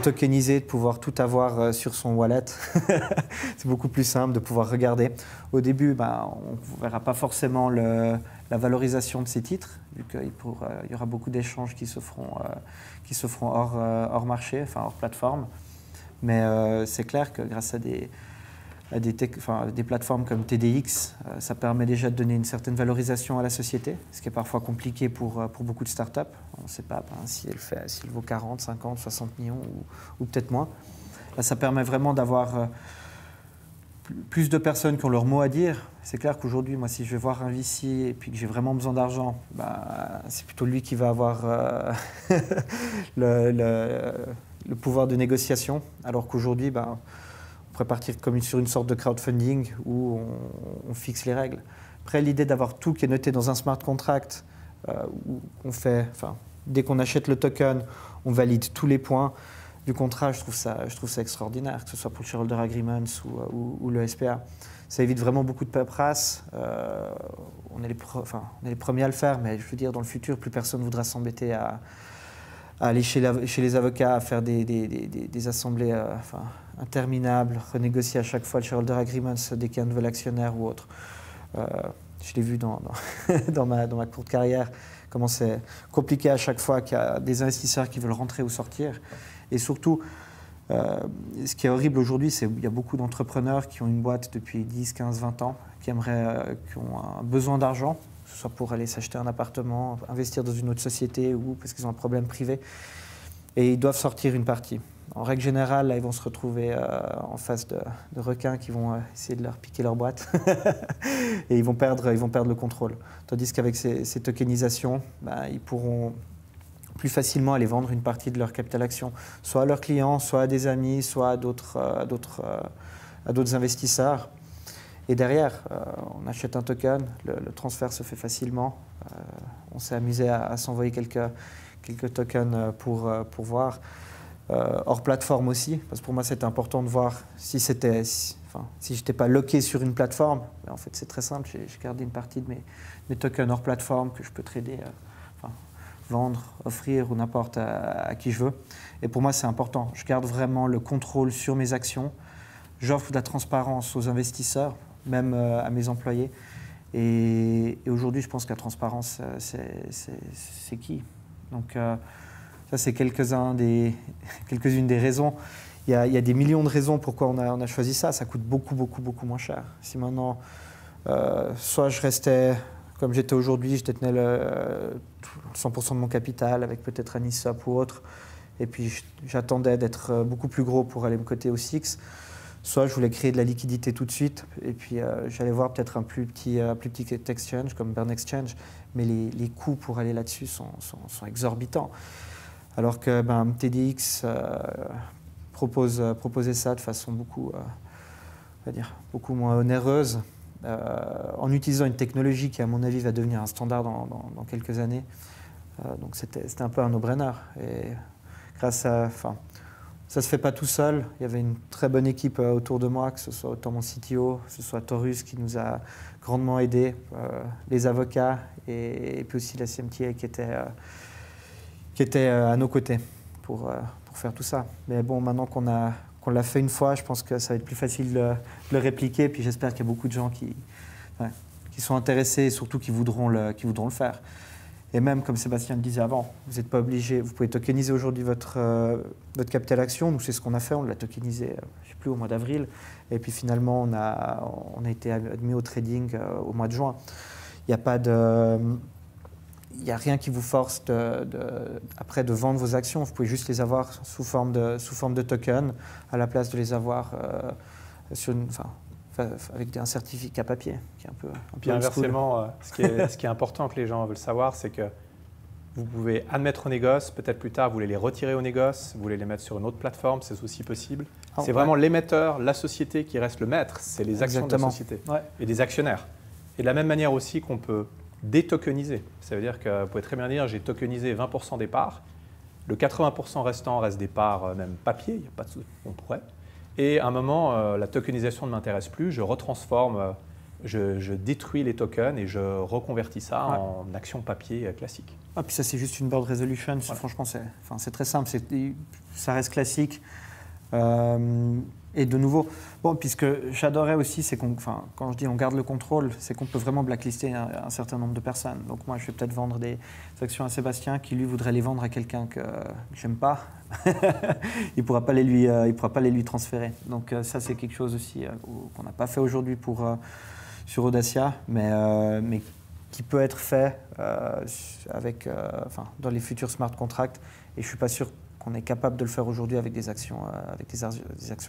tokenisées, de pouvoir tout avoir sur son wallet, c'est beaucoup plus simple de pouvoir regarder. Au début, on ne verra pas forcément la valorisation de ces titres, vu qu'il y aura beaucoup d'échanges qui se feront hors marché, hors plateforme. Mais c'est clair que grâce à des plateformes comme TDX, ça permet déjà de donner une certaine valorisation à la société, ce qui est parfois compliqué pour beaucoup de startups. On ne sait pas s'il vaut 40, 50, 60 millions ou peut-être moins. Là, ça permet vraiment d'avoir plus de personnes qui ont leur mot à dire. C'est clair qu'aujourd'hui, moi, si je vais voir un VC et puis que j'ai vraiment besoin d'argent, c'est plutôt lui qui va avoir le pouvoir de négociation, alors qu'aujourd'hui, on pourrait partir sur une sorte de crowdfunding où on fixe les règles. Après, l'idée d'avoir tout qui est noté dans un smart contract, où dès qu'on achète le token, on valide tous les points du contrat, je trouve ça extraordinaire, que ce soit pour le shareholder agreements ou le SPA. Ça évite vraiment beaucoup de paperasse. On est les premiers à le faire, mais je veux dire, dans le futur, plus personne ne voudra s'embêter à aller chez les avocats, à faire des assemblées interminables, renégocier à chaque fois le shareholder agreements dès qu'il y a un nouvel actionnaire ou autre. Je l'ai vu dans ma courte carrière, comment c'est compliqué à chaque fois qu'il y a des investisseurs qui veulent rentrer ou sortir. Et surtout, ce qui est horrible aujourd'hui, c'est qu'il y a beaucoup d'entrepreneurs qui ont une boîte depuis 10, 15, 20 ans, qui ont un besoin d'argent, que ce soit pour aller s'acheter un appartement, investir dans une autre société ou parce qu'ils ont un problème privé. Et ils doivent sortir une partie. En règle générale, là, ils vont se retrouver en face de requins qui vont essayer de leur piquer leur boîte et ils vont perdre le contrôle. Tandis qu'avec ces tokenisations, ils pourront plus facilement aller vendre une partie de leur capital action, soit à leurs clients, soit à des amis, soit à d'autres investisseurs. Et derrière, on achète un token, le transfert se fait facilement. On s'est amusé à s'envoyer quelques tokens pour voir. Hors plateforme aussi, parce que pour moi c'était important de voir si je n'étais pas locké sur une plateforme. Mais en fait c'est très simple, j'ai gardé une partie de mes tokens hors plateforme que je peux trader, vendre, offrir ou n'importe à qui je veux. Et pour moi c'est important, je garde vraiment le contrôle sur mes actions, j'offre de la transparence aux investisseurs, même à mes employés. Et aujourd'hui je pense que la transparence c'est key. Donc ça, c'est quelques-unes des raisons. Il y a des millions de raisons pourquoi on a choisi ça. Ça coûte beaucoup moins cher. Si maintenant, soit je restais comme j'étais aujourd'hui, je détenais 100% de mon capital avec peut-être un ESOP ou autre, et puis j'attendais d'être beaucoup plus gros pour aller me coter au SIX, soit je voulais créer de la liquidité tout de suite, et puis j'allais voir peut-être un plus petit exchange comme Burn Exchange, mais les coûts pour aller là-dessus sont exorbitants. Alors que TDX proposait ça de façon beaucoup moins onéreuse, en utilisant une technologie qui, à mon avis, va devenir un standard dans quelques années. Donc c'était un peu un no-brainer. Et grâce à, ça ne se fait pas tout seul. Il y avait une très bonne équipe autour de moi, que ce soit autant mon CTO, que ce soit Taurus qui nous a grandement aidés, les avocats et puis aussi la CMTA qui était à nos côtés pour faire tout ça. Mais bon, maintenant qu'on l'a fait une fois, je pense que ça va être plus facile de le répliquer. Puis j'espère qu'il y a beaucoup de gens qui sont intéressés et surtout qui voudront le faire. Et même, comme Sébastien le disait avant, vous n'êtes pas obligé, vous pouvez tokeniser aujourd'hui votre capital action. Nous, c'est ce qu'on a fait, on l'a tokenisé, je ne sais plus, au mois d'avril. Et puis finalement, on a été admis au trading au mois de juin. Il n'y a rien qui vous force après de vendre vos actions. Vous pouvez juste les avoir sous forme de token à la place de les avoir avec un certificat papier, qui est un peu Puis inversement, ce qui est important que les gens veulent savoir, c'est que vous pouvez admettre au négoce, peut-être plus tard, vous voulez les retirer au négoce, vous voulez les mettre sur une autre plateforme, c'est aussi possible. C'est vraiment l'émetteur, la société qui reste le maître, c'est les actions de la société et des actionnaires. Et de la même manière aussi qu'on peut détokeniser. Ça veut dire que vous pouvez très bien dire j'ai tokenisé 20% des parts, le 80% restant reste des parts même papier, il n'y a pas de souci, on pourrait. Et à un moment, la tokenisation ne m'intéresse plus, je retransforme, je détruis les tokens et je reconvertis ça en actions papier classiques. Ah, puis ça, c'est juste une board resolution. Voilà. Franchement, c'est très simple, ça reste classique. Et de nouveau, bon, puisque j'adorais aussi, c'est quand je dis on garde le contrôle, c'est qu'on peut vraiment blacklister un certain nombre de personnes. Donc moi, je vais peut-être vendre des actions à Sébastien qui, lui, voudrait les vendre à quelqu'un que j'aime pas. Il ne pourra pas les lui transférer. Donc ça, c'est quelque chose aussi qu'on n'a pas fait aujourd'hui sur Audacia, mais qui peut être fait dans les futurs smart contracts. Et je ne suis pas sûr qu'on est capable de le faire aujourd'hui avec des actions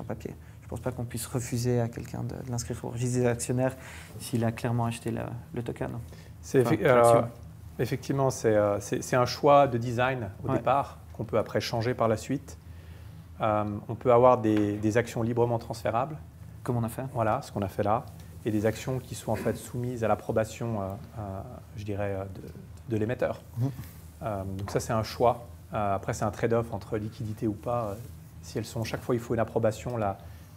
papier. Je ne pense pas qu'on puisse refuser à quelqu'un de l'inscrire au registre des actionnaires s'il a clairement acheté le token. Effectivement, c'est un choix de design au départ qu'on peut après changer par la suite. On peut avoir des actions librement transférables. Comme on a fait. Voilà, ce qu'on a fait là. Et des actions qui sont en fait soumises à l'approbation, je dirais, de l'émetteur. Donc ça, c'est un choix. Après, c'est un trade-off entre liquidité ou pas. Si elles sont, chaque fois, il faut une approbation.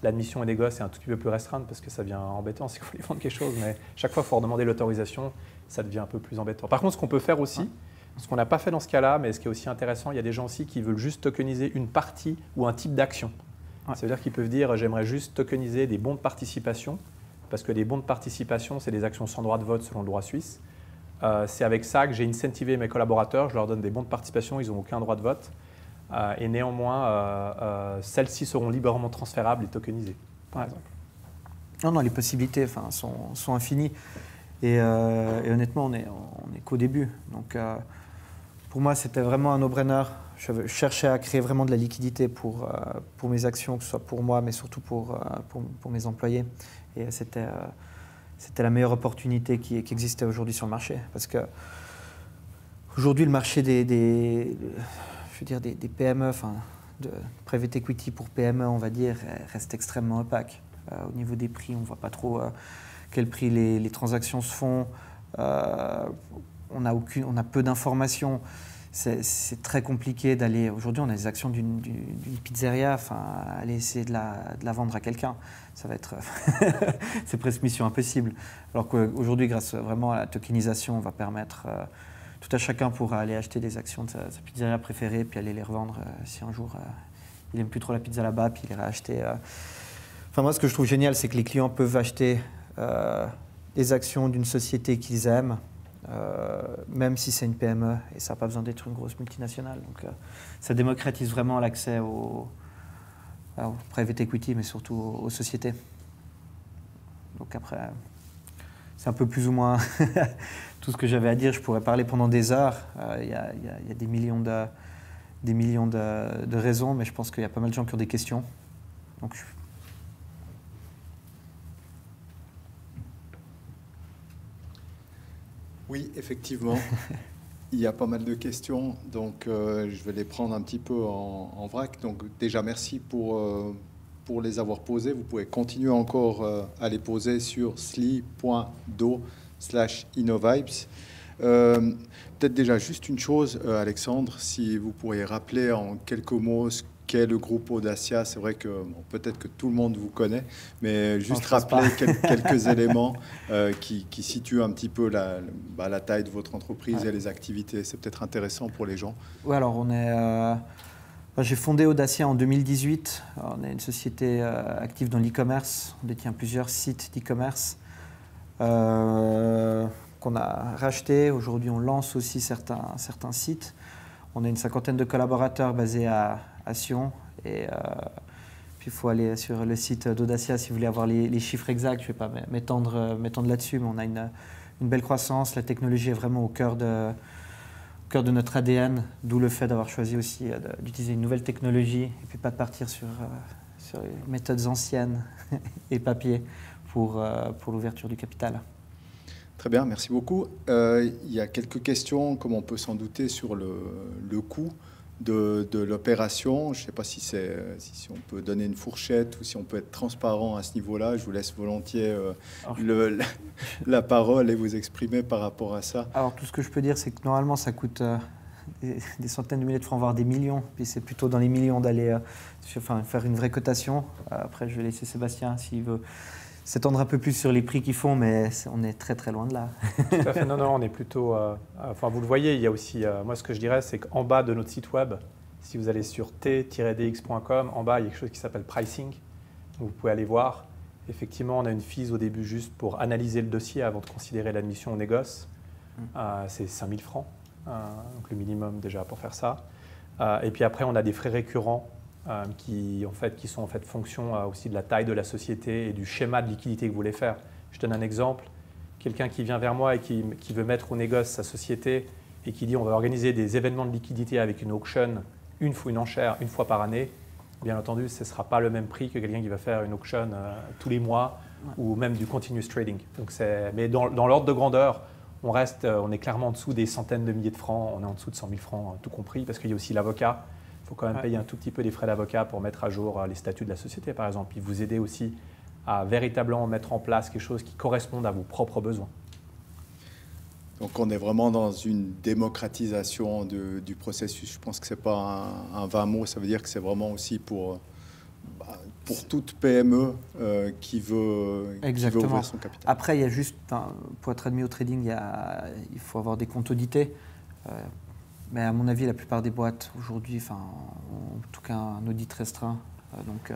L'admission et négoce est un tout petit peu plus restreinte parce que ça devient embêtant s'il faut lui vendre quelque chose. Mais chaque fois, il faut redemander l'autorisation. Ça devient un peu plus embêtant. Par contre, ce qu'on peut faire aussi, ce qu'on n'a pas fait dans ce cas-là, mais ce qui est aussi intéressant, il y a des gens aussi qui veulent juste tokeniser une partie ou un type d'action. Ça veut dire qu'ils peuvent dire j'aimerais juste tokeniser des bons de participation parce que les bons de participation, c'est des actions sans droit de vote selon le droit suisse. C'est avec ça que j'ai incentivé mes collaborateurs, je leur donne des bons de participation, ils n'ont aucun droit de vote. Et néanmoins, celles-ci seront librement transférables et tokenisées, par exemple. Non, les possibilités sont infinies. Et honnêtement, on est qu'au début. Donc, pour moi, c'était vraiment un no-brainer. Je cherchais à créer vraiment de la liquidité pour mes actions, que ce soit pour moi, mais surtout pour mes employés. Et c'était la meilleure opportunité qui existait aujourd'hui sur le marché. Parce que aujourd'hui, le marché des PME, de private equity pour PME, on va dire, reste extrêmement opaque. Au niveau des prix, on ne voit pas trop quel prix les transactions se font. On a peu d'informations. C'est très compliqué d'aller. Aujourd'hui, on a des actions d'une pizzeria, aller essayer de la vendre à quelqu'un, ça va être. C'est presque mission impossible. Alors qu'aujourd'hui, grâce vraiment à la tokenisation, on va permettre. Tout à chacun pourra aller acheter des actions de sa pizzeria préférée, puis aller les revendre si un jour il n'aime plus trop la pizza là-bas, puis il ira acheter. Moi, ce que je trouve génial, c'est que les clients peuvent acheter des actions d'une société qu'ils aiment. Même si c'est une PME et ça n'a pas besoin d'être une grosse multinationale. Donc, ça démocratise vraiment l'accès au private equity, mais surtout aux sociétés. Donc après, c'est un peu plus ou moins tout ce que j'avais à dire. Je pourrais parler pendant des heures. Il y a des millions de raisons, mais je pense qu'il y a pas mal de gens qui ont des questions. Donc Oui, effectivement. Il y a pas mal de questions, donc je vais les prendre un petit peu en vrac. Donc déjà, merci pour les avoir posées. Vous pouvez continuer encore à les poser sur sli.do/innovibes. Peut-être déjà juste une chose, Alexandre, si vous pourriez rappeler en quelques mots ce qu'est le groupe Audacia. C'est vrai que peut-être que tout le monde vous connaît, mais juste rappeler quelques éléments qui situent un petit peu la taille de votre entreprise et les activités. C'est peut-être intéressant pour les gens. Oui, alors j'ai fondé Audacia en 2018. On est une société active dans l'e-commerce. On détient plusieurs sites d'e-commerce qu'on a rachetés. Aujourd'hui, on lance aussi certains sites. On a une 50aine de collaborateurs basés à Sion. Et puis, il faut aller sur le site d'Audacia si vous voulez avoir les chiffres exacts. Je ne vais pas m'étendre là-dessus, mais on a une belle croissance. La technologie est vraiment au cœur de notre ADN, d'où le fait d'avoir choisi aussi d'utiliser une nouvelle technologie et puis pas de partir sur les méthodes anciennes et papier pour l'ouverture du capital. Très bien, merci beaucoup. Il y a quelques questions, comme on peut s'en douter, sur le coût de l'opération. Je ne sais pas si on peut donner une fourchette ou si on peut être transparent à ce niveau-là. Je vous laisse volontiers la parole et vous exprimer par rapport à ça. Alors, tout ce que je peux dire, c'est que normalement, ça coûte des centaines de milliers de francs, voire des millions. Puis c'est plutôt dans les millions d'aller faire une vraie cotation. Après, je vais laisser Sébastien s'il veut s'étendre un peu plus sur les prix qu'ils font, mais on est très très loin de là. Tout à fait, non, on est plutôt... vous le voyez, il y a aussi... moi, ce que je dirais, c'est qu'en bas de notre site web, si vous allez sur t-dx.com, en bas, il y a quelque chose qui s'appelle pricing. Vous pouvez aller voir. Effectivement, on a une FIS au début juste pour analyser le dossier avant de considérer l'admission au négoce. C'est 5 000 francs, donc le minimum déjà pour faire ça. Et puis après, on a des frais récurrents qui sont en fait fonction aussi de la taille de la société et du schéma de liquidité que vous voulez faire. Je donne un exemple. Quelqu'un qui vient vers moi et qui veut mettre au négoce sa société et qui dit on va organiser des événements de liquidité avec une auction, une enchère, une fois par année, bien entendu, ce ne sera pas le même prix que quelqu'un qui va faire une auction tous les mois ou même du continuous trading. Donc mais dans l'ordre de grandeur, on est clairement en dessous des centaines de milliers de francs, on est en dessous de 100 000 francs, tout compris, parce qu'il y a aussi l'avocat. Il faut quand même payer un tout petit peu des frais d'avocat pour mettre à jour les statuts de la société, par exemple. Puis vous aider aussi à véritablement mettre en place quelque chose qui corresponde à vos propres besoins. Donc on est vraiment dans une démocratisation du processus. Je pense que ce n'est pas un vain mot, ça veut dire que c'est vraiment aussi pour toute PME qui veut ouvrir son capital. Après, il y a juste, pour être admis au trading, il faut avoir des comptes audités. Mais à mon avis, la plupart des boîtes aujourd'hui, en tout cas un audit restreint. Donc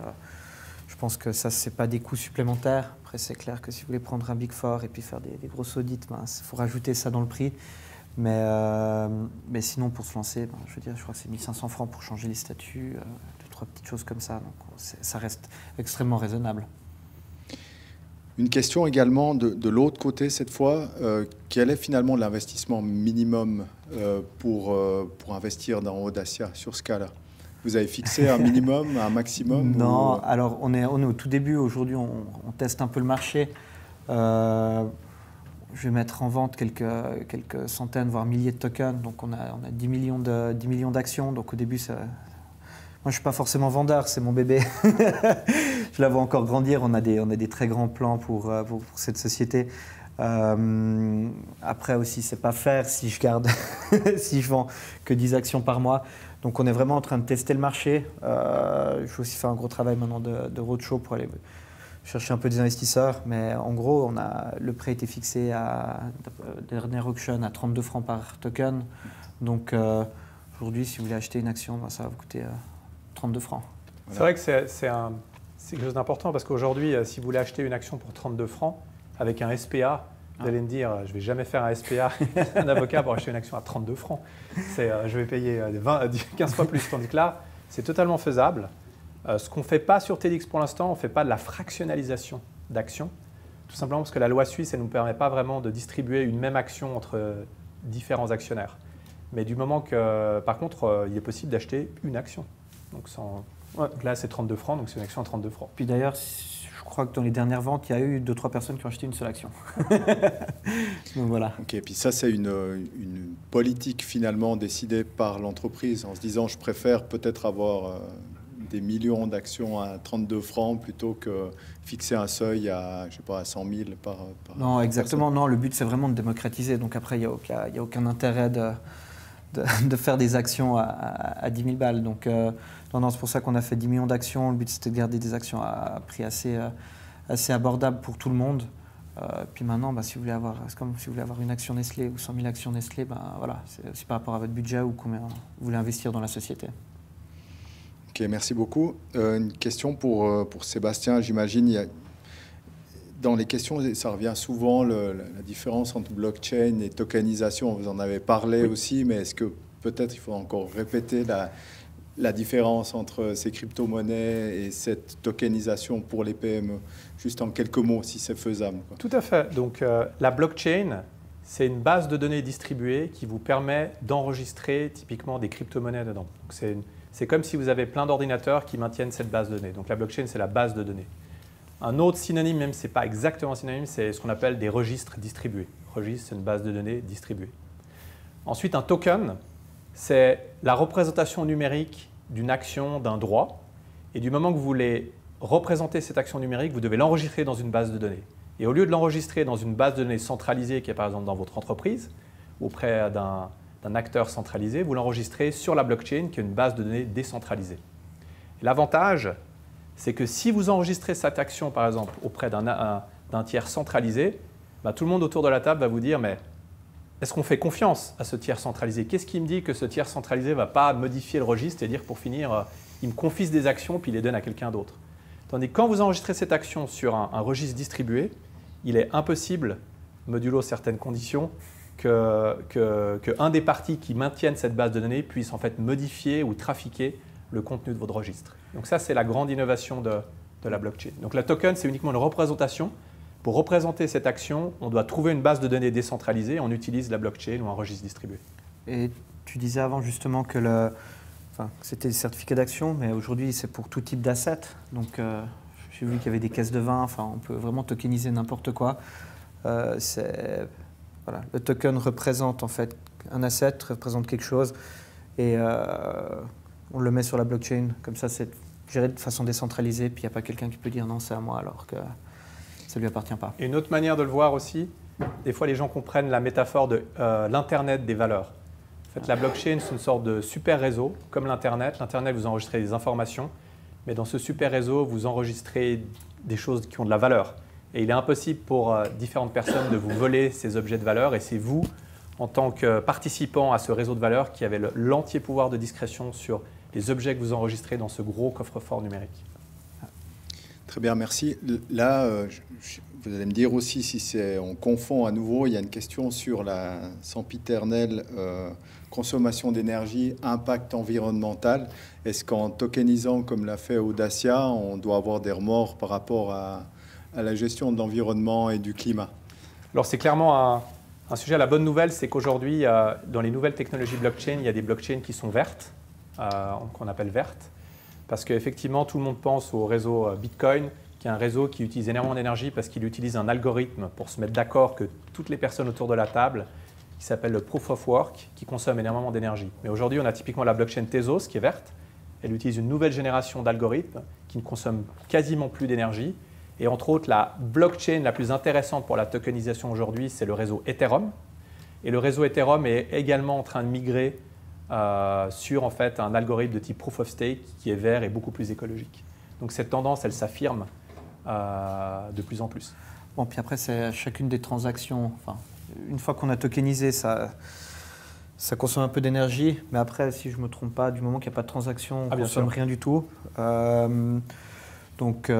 je pense que ça, ce n'est pas des coûts supplémentaires. Après, c'est clair que si vous voulez prendre un Big Four et puis faire des grosses audits, il faut rajouter ça dans le prix. Mais sinon, pour se lancer, je crois que c'est 1 500 francs pour changer les statuts, 2-3 petites choses comme ça. Donc ça reste extrêmement raisonnable. Une question également de l'autre côté cette fois. Quel est finalement l'investissement minimum pour investir dans Audacia sur ce cas-là? Vous avez fixé un minimum, un maximum? Non, alors on est au tout début. Aujourd'hui, on teste un peu le marché. Je vais mettre en vente quelques centaines, voire milliers de tokens. Donc on a 10 millions d'actions. Donc au début, moi, je ne suis pas forcément vendeur, c'est mon bébé. Je la vois encore grandir. On a des très grands plans pour cette société. Après aussi, c'est pas faire si je vends que 10 actions par mois. Donc on est vraiment en train de tester le marché. Je vais aussi faire un gros travail maintenant de roadshow pour aller chercher un peu des investisseurs. Mais en gros, le prix a été fixé à dernière auction à 32 francs par token. Donc aujourd'hui, si vous voulez acheter une action, ça va vous coûter 32 francs. Voilà. C'est vrai que c'est quelque chose d'important parce qu'aujourd'hui, si vous voulez acheter une action pour 32 francs avec un SPA, vous allez me dire, je ne vais jamais faire un SPA, un avocat pour acheter une action à 32 francs. Je vais payer 15 fois plus. Tandis que là, c'est totalement faisable. Ce qu'on ne fait pas sur TEDx pour l'instant, on ne fait pas de la fractionnalisation d'actions. Tout simplement parce que la loi suisse, elle ne nous permet pas vraiment de distribuer une même action entre différents actionnaires. Mais du moment que, par contre, il est possible d'acheter une action. Donc là, c'est 32 francs, donc c'est une action à 32 francs. Puis d'ailleurs, je crois que dans les dernières ventes, il y a eu 2-3 personnes qui ont acheté une seule action. Donc voilà. Ok, et puis ça, c'est une politique finalement décidée par l'entreprise en se disant je préfère peut-être avoir des millions d'actions à 32 francs plutôt que fixer un seuil à, je sais pas, à 100 000 par non, exactement. Personne. Non, le but, c'est vraiment de démocratiser. Donc après, il n'y a aucun intérêt de faire des actions à 10 000 balles. Donc non, c'est pour ça qu'on a fait 10 millions d'actions. Le but, c'était de garder des actions à prix assez abordable pour tout le monde. Puis maintenant, si vous voulez avoir, c'est comme si vous voulez avoir une action Nestlé ou 100 000 actions Nestlé, voilà, c'est aussi par rapport à votre budget ou combien vous voulez investir dans la société. Ok, merci beaucoup. Une question pour Sébastien. J'imagine, dans les questions, ça revient souvent, la différence entre blockchain et tokenisation. Vous en avez parlé aussi, mais est-ce que peut-être il faut encore répéter la différence entre ces crypto-monnaies et cette tokenisation pour les PME? Juste en quelques mots, si c'est faisable. Quoi. Tout à fait. Donc, la blockchain, c'est une base de données distribuée qui vous permet d'enregistrer typiquement des crypto-monnaies dedans. C'est comme si vous avez plein d'ordinateurs qui maintiennent cette base de données. Donc, la blockchain, c'est la base de données. Un autre synonyme, même si ce n'est pas exactement un synonyme, c'est ce qu'on appelle des registres distribués. Registre, c'est une base de données distribuée. Ensuite, un token, c'est la représentation numérique d'une action, d'un droit. Et du moment que vous voulez représenter cette action numérique, vous devez l'enregistrer dans une base de données. Et au lieu de l'enregistrer dans une base de données centralisée qui est par exemple dans votre entreprise, auprès d'un acteur centralisé, vous l'enregistrez sur la blockchain qui est une base de données décentralisée. L'avantage, c'est que si vous enregistrez cette action par exemple auprès d'un tiers centralisé, tout le monde autour de la table va vous dire mais est-ce qu'on fait confiance à ce tiers centralisé? Qu'est-ce qui me dit que ce tiers centralisé ne va pas modifier le registre et dire pour finir, il me confisque des actions puis il les donne à quelqu'un d'autre? Tandis que quand vous enregistrez cette action sur un registre distribué, il est impossible, modulo certaines conditions, qu'un des partis qui maintiennent cette base de données puisse en fait modifier ou trafiquer le contenu de votre registre. Donc ça, c'est la grande innovation de la blockchain. Donc la token, c'est uniquement une représentation. Pour représenter cette action, on doit trouver une base de données décentralisée, on utilise la blockchain ou un registre distribué. Et tu disais avant justement que c'était des certificats d'action, mais aujourd'hui c'est pour tout type d'asset. Donc j'ai vu qu'il y avait des caisses de vin, on peut vraiment tokeniser n'importe quoi. Voilà, le token représente en fait un asset, représente quelque chose, et on le met sur la blockchain. Comme ça, c'est géré de façon décentralisée, puis il n'y a pas quelqu'un qui peut dire non, c'est à moi, alors que ça ne lui appartient pas. Et une autre manière de le voir aussi, des fois les gens comprennent la métaphore de l'Internet des valeurs. En fait, la blockchain, c'est une sorte de super réseau, comme l'Internet. L'Internet, vous enregistrez des informations, mais dans ce super réseau, vous enregistrez des choses qui ont de la valeur. Et il est impossible pour différentes personnes de vous voler ces objets de valeur, et c'est vous, en tant que participant à ce réseau de valeur, qui avez l'entier pouvoir de discrétion sur les objets que vous enregistrez dans ce gros coffre-fort numérique. Très bien, merci. Là, vous allez me dire aussi si on confond à nouveau, il y a une question sur la sempiternelle consommation d'énergie, impact environnemental. Est-ce qu'en tokenisant comme l'a fait Audacia, on doit avoir des remords par rapport à la gestion de l'environnement et du climat? Alors c'est clairement un sujet. La bonne nouvelle, c'est qu'aujourd'hui, dans les nouvelles technologies blockchain, il y a des blockchains qui sont vertes, qu'on appelle vertes. Parce qu'effectivement, tout le monde pense au réseau Bitcoin, qui est un réseau qui utilise énormément d'énergie parce qu'il utilise un algorithme pour se mettre d'accord que toutes les personnes autour de la table, qui s'appelle le Proof of Work, qui consomme énormément d'énergie. Mais aujourd'hui, on a typiquement la blockchain Tezos, qui est verte. Elle utilise une nouvelle génération d'algorithmes qui ne consomment quasiment plus d'énergie. Et entre autres, la blockchain la plus intéressante pour la tokenisation aujourd'hui, c'est le réseau Ethereum. Et le réseau Ethereum est également en train de migrer sur en fait, un algorithme de type Proof of Stake qui est vert et beaucoup plus écologique. Donc cette tendance, elle s'affirme de plus en plus. Bon, puis après, c'est chacune des transactions. Une fois qu'on a tokenisé, ça consomme un peu d'énergie. Mais après, si je ne me trompe pas, du moment qu'il n'y a pas de transaction, on ne consomme rien du tout. Donc,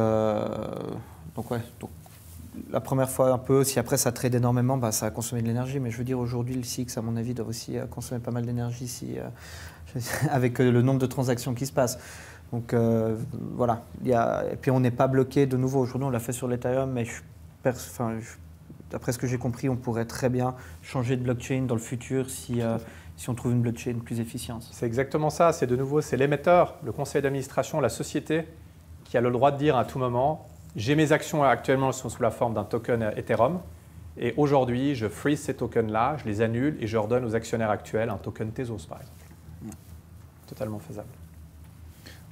la première fois un peu, si après ça trade énormément, ça a consommé de l'énergie. Mais je veux dire, aujourd'hui, le CIX, à mon avis, doit aussi consommer pas mal d'énergie avec le nombre de transactions qui se passent. Donc voilà. Et puis on n'est pas bloqué de nouveau. Aujourd'hui, on l'a fait sur l'Ethereum, mais d'après ce que j'ai compris, on pourrait très bien changer de blockchain dans le futur si on trouve une blockchain plus efficiente. C'est exactement ça. C'est l'émetteur, le conseil d'administration, la société qui a le droit de dire à tout moment j'ai mes actions actuellement, elles sont sous la forme d'un token Ethereum. Et aujourd'hui, je freeze ces tokens-là, je les annule et je redonne aux actionnaires actuels un token Tezos, par exemple. Totalement faisable.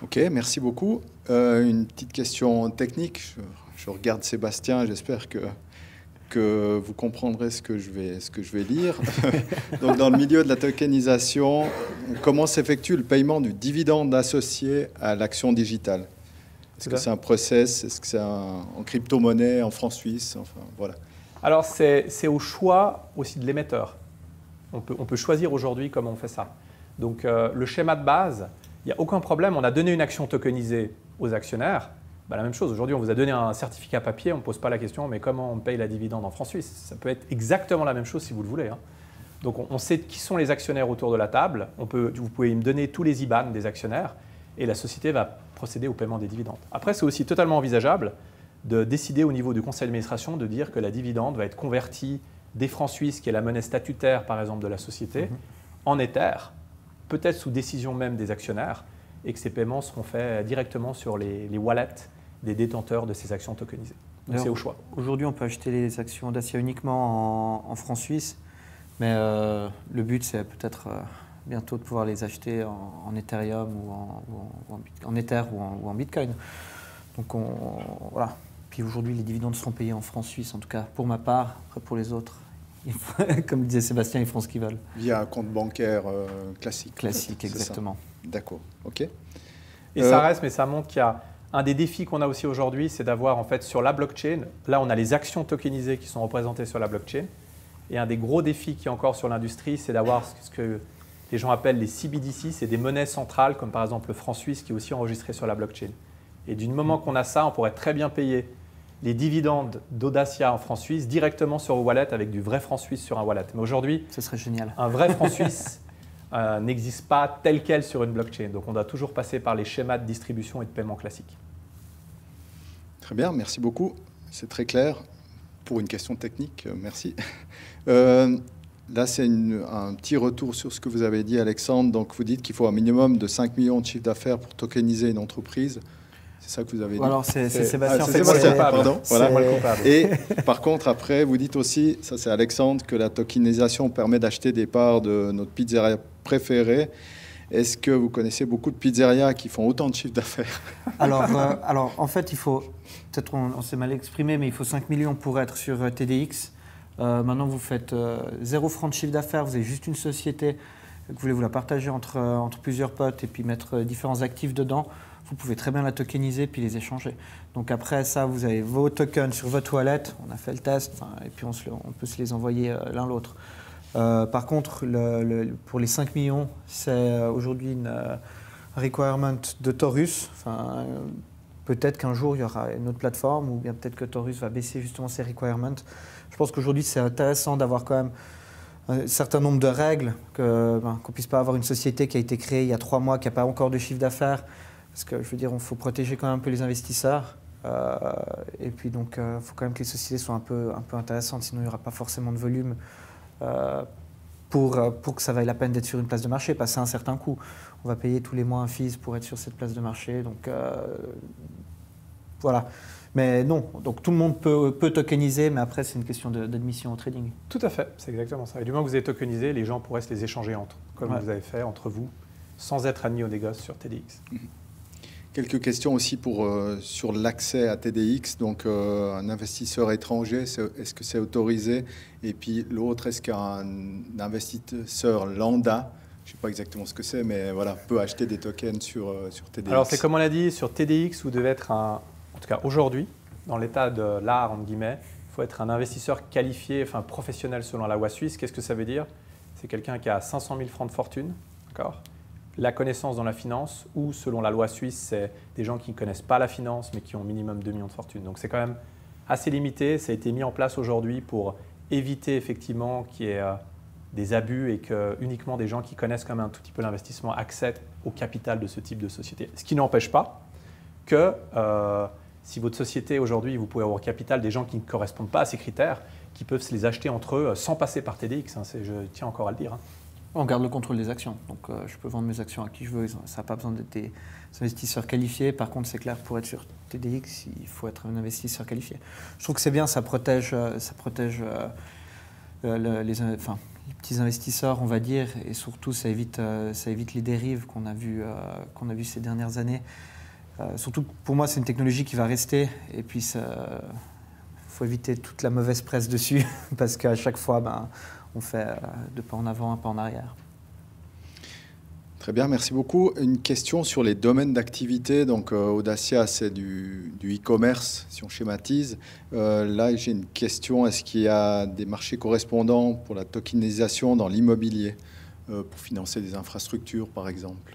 Ok, merci beaucoup. Une petite question technique. Je regarde Sébastien, j'espère que vous comprendrez ce que je vais lire. Donc, dans le milieu de la tokenisation, comment s'effectue le paiement du dividende associé à l'action digitale? Est-ce que c'est un process? Est-ce que c'est en crypto-monnaie, en francs suisses? Enfin, voilà. Alors, c'est au choix aussi de l'émetteur. On peut choisir aujourd'hui comment on fait ça. Donc, le schéma de base, il n'y a aucun problème. On a donné une action tokenisée aux actionnaires. Bah, la même chose, aujourd'hui, on vous a donné un certificat papier. On ne pose pas la question, mais comment on paye la dividende en francs suisses? Ça peut être exactement la même chose si vous le voulez. Hein. Donc, on sait qui sont les actionnaires autour de la table. Vous pouvez me donner tous les IBAN des actionnaires et la société va procéder au paiement des dividendes. Après, c'est aussi totalement envisageable de décider au niveau du conseil d'administration de dire que la dividende va être convertie des francs suisses, qui est la monnaie statutaire par exemple de la société, en Ether, peut-être sous décision même des actionnaires, et que ces paiements seront faits directement sur les wallets des détenteurs de ces actions tokenisées. Donc c'est au choix. Aujourd'hui, on peut acheter les actions Dacia uniquement en francs suisses, mais le but c'est peut-être bientôt de pouvoir les acheter en Ethereum ou en Ether ou en Bitcoin. Donc voilà. Puis aujourd'hui, les dividendes seront payés en francs suisses, en tout cas pour ma part. Après, pour les autres, comme disait Sébastien, ils feront ce qu'ils veulent. Via un compte bancaire classique. Classique, exactement. D'accord, ok. Et ça reste, mais ça montre qu'il y a un des défis qu'on a aussi aujourd'hui, c'est d'avoir en fait sur la blockchain, là on a les actions tokenisées qui sont représentées sur la blockchain. Et un des gros défis qui est encore sur l'industrie, c'est d'avoir ce que les gens appellent les CBDC, c'est des monnaies centrales, comme par exemple le franc suisse qui est aussi enregistré sur la blockchain. Et du moment qu'on a ça, on pourrait très bien payer les dividendes d'Audacia en francs suisses directement sur un wallet avec du vrai franc suisse sur un wallet. Mais aujourd'hui, ce serait génial. Un vrai franc suisse n'existe pas tel quel sur une blockchain. Donc on doit toujours passer par les schémas de distribution et de paiement classiques. Très bien, merci beaucoup. C'est très clair. Pour une question technique, merci. Là, c'est un petit retour sur ce que vous avez dit, Alexandre. Donc, vous dites qu'il faut un minimum de 5 millions de chiffre d'affaires pour tokeniser une entreprise. C'est ça que vous avez dit? Alors, c'est Sébastien. C'est moi le coupable. Pardon. Voilà. Moi le coupable. Et par contre, après, vous dites aussi, ça c'est Alexandre, que la tokenisation permet d'acheter des parts de notre pizzeria préférée. Est-ce que vous connaissez beaucoup de pizzerias qui font autant de chiffre d'affaires? Alors, en fait, il faut, peut-être on s'est mal exprimé, mais il faut 5 millions pour être sur TDX. Maintenant, vous faites 0 francs de chiffre d'affaires, vous avez juste une société, que vous voulez vous la partager entre plusieurs potes et puis mettre différents actifs dedans. Vous pouvez très bien la tokeniser puis les échanger. Donc après ça, vous avez vos tokens sur votre wallet. On a fait le test et puis on peut se les envoyer l'un l'autre. Par contre, pour les 5 millions, c'est aujourd'hui un requirement de Taurus. Peut-être qu'un jour, il y aura une autre plateforme ou bien peut-être que Taurus va baisser justement ses requirements. Je pense qu'aujourd'hui, c'est intéressant d'avoir quand même un certain nombre de règles, qu'on ne puisse pas avoir une société qui a été créée il y a 3 mois, qui n'a pas encore de chiffre d'affaires. Parce que je veux dire, il faut protéger quand même un peu les investisseurs. Et puis donc, il faut quand même que les sociétés soient un peu intéressantes, sinon il n'y aura pas forcément de volume pour que ça vaille la peine d'être sur une place de marché, passer un certain coût. On va payer tous les mois un fees pour être sur cette place de marché. Donc voilà. Mais non, donc tout le monde peut tokeniser, mais après c'est une question d'admission au trading. Tout à fait, c'est exactement ça. Et du moment que vous avez tokenisé, les gens pourraient se les échanger entre, comme vous avez fait entre vous, sans être admis au négoce sur TDX. Quelques questions aussi sur l'accès à TDX. Donc, un investisseur étranger, est-ce que c'est autorisé? Et puis l'autre, est-ce qu'un investisseur lambda, je ne sais pas exactement ce que c'est, mais voilà, peut acheter des tokens sur TDX? Alors, c'est comme on l'a dit, sur TDX, vous devez être en tout cas aujourd'hui, dans l'état de l'art, entre guillemets, il faut être un investisseur qualifié, enfin professionnel selon la loi suisse. Qu'est-ce que ça veut dire? C'est quelqu'un qui a 500 000 francs de fortune, d'accord? La connaissance dans la finance, ou selon la loi suisse, c'est des gens qui ne connaissent pas la finance, mais qui ont minimum 2 millions de fortune. Donc c'est quand même assez limité. Ça a été mis en place aujourd'hui pour éviter effectivement qu'il y ait des abus et que uniquement des gens qui connaissent quand même un tout petit peu l'investissement accèdent au capital de ce type de société. Ce qui n'empêche pas que si votre société aujourd'hui, vous pouvez avoir au capital des gens qui ne correspondent pas à ces critères, qui peuvent se les acheter entre eux sans passer par TDX. Je tiens encore à le dire. On garde le contrôle des actions. Donc, je peux vendre mes actions à qui je veux. Ça n'a pas besoin d'être des investisseurs qualifiés. Par contre, c'est clair, pour être sur TDX, il faut être un investisseur qualifié. Je trouve que c'est bien, ça protège les petits investisseurs, on va dire, et surtout, ça évite les dérives qu'on a vues ces dernières années. Surtout, pour moi, c'est une technologie qui va rester. Et puis, il faut éviter toute la mauvaise presse dessus, parce qu'à chaque fois, on fait 2 pas en avant, 1 pas en arrière. Très bien, merci beaucoup. Une question sur les domaines d'activité. Donc, Audacia, c'est du e-commerce, si on schématise. Là, j'ai une question. Est-ce qu'il y a des marchés correspondants pour la tokenisation dans l'immobilier, pour financer des infrastructures, par exemple?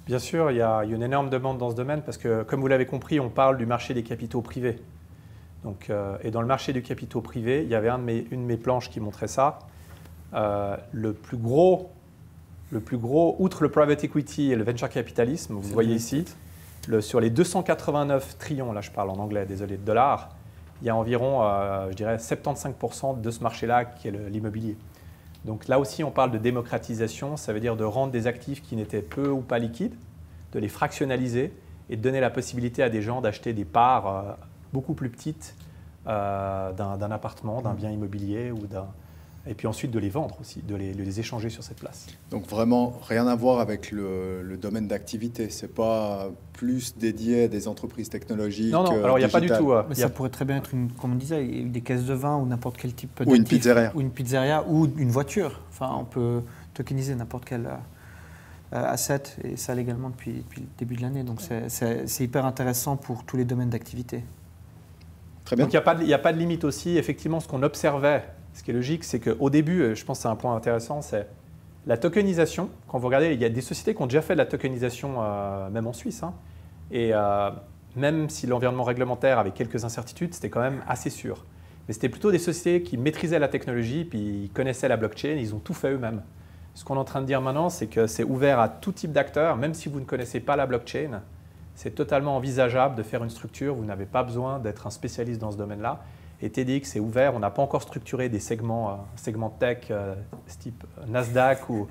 Bien sûr, il y a une énorme demande dans ce domaine parce que, comme vous l'avez compris, on parle du marché des capitaux privés. Donc, et dans le marché du capitaux privé, il y avait une de mes planches qui montrait ça. Le plus gros, outre le private equity et le venture capitalisme, vous voyez ici, sur les 289 trillions, là je parle en anglais, désolé, de dollars, il y a environ, je dirais, 75% de ce marché-là qui est l'immobilier. Donc là aussi, on parle de démocratisation, ça veut dire de rendre des actifs qui n'étaient peu ou pas liquides, de les fractionnaliser et de donner la possibilité à des gens d'acheter des parts beaucoup plus petites d'un appartement, d'un bien immobilier et puis ensuite de les vendre aussi, de les échanger sur cette place. Donc vraiment rien à voir avec le domaine d'activité. C'est pas plus dédié à des entreprises technologiques. Non, alors il n'y a pas du tout. Mais ça pourrait très bien être, comme on disait, des caisses de vin ou n'importe quel type d'actif. Ou une pizzeria. Ou une pizzeria ou une voiture. Enfin, on peut tokeniser n'importe quel asset et ça légalement depuis le début de l'année. Donc c'est hyper intéressant pour tous les domaines d'activité. Très bien. Donc il n'y a pas de limite aussi. Effectivement, ce qu'on observait, ce qui est logique, c'est qu'au début, je pense que c'est un point intéressant, c'est la tokenisation. Quand vous regardez, il y a des sociétés qui ont déjà fait de la tokenisation, même en Suisse. Hein, et même si l'environnement réglementaire avait quelques incertitudes, c'était quand même assez sûr. Mais c'était plutôt des sociétés qui maîtrisaient la technologie, puis ils connaissaient la blockchain, ils ont tout fait eux-mêmes. Ce qu'on est en train de dire maintenant, c'est que c'est ouvert à tout type d'acteurs, même si vous ne connaissez pas la blockchain. C'est totalement envisageable de faire une structure, vous n'avez pas besoin d'être un spécialiste dans ce domaine-là. Et TDX est ouvert, on n'a pas encore structuré des segments tech type Nasdaq ou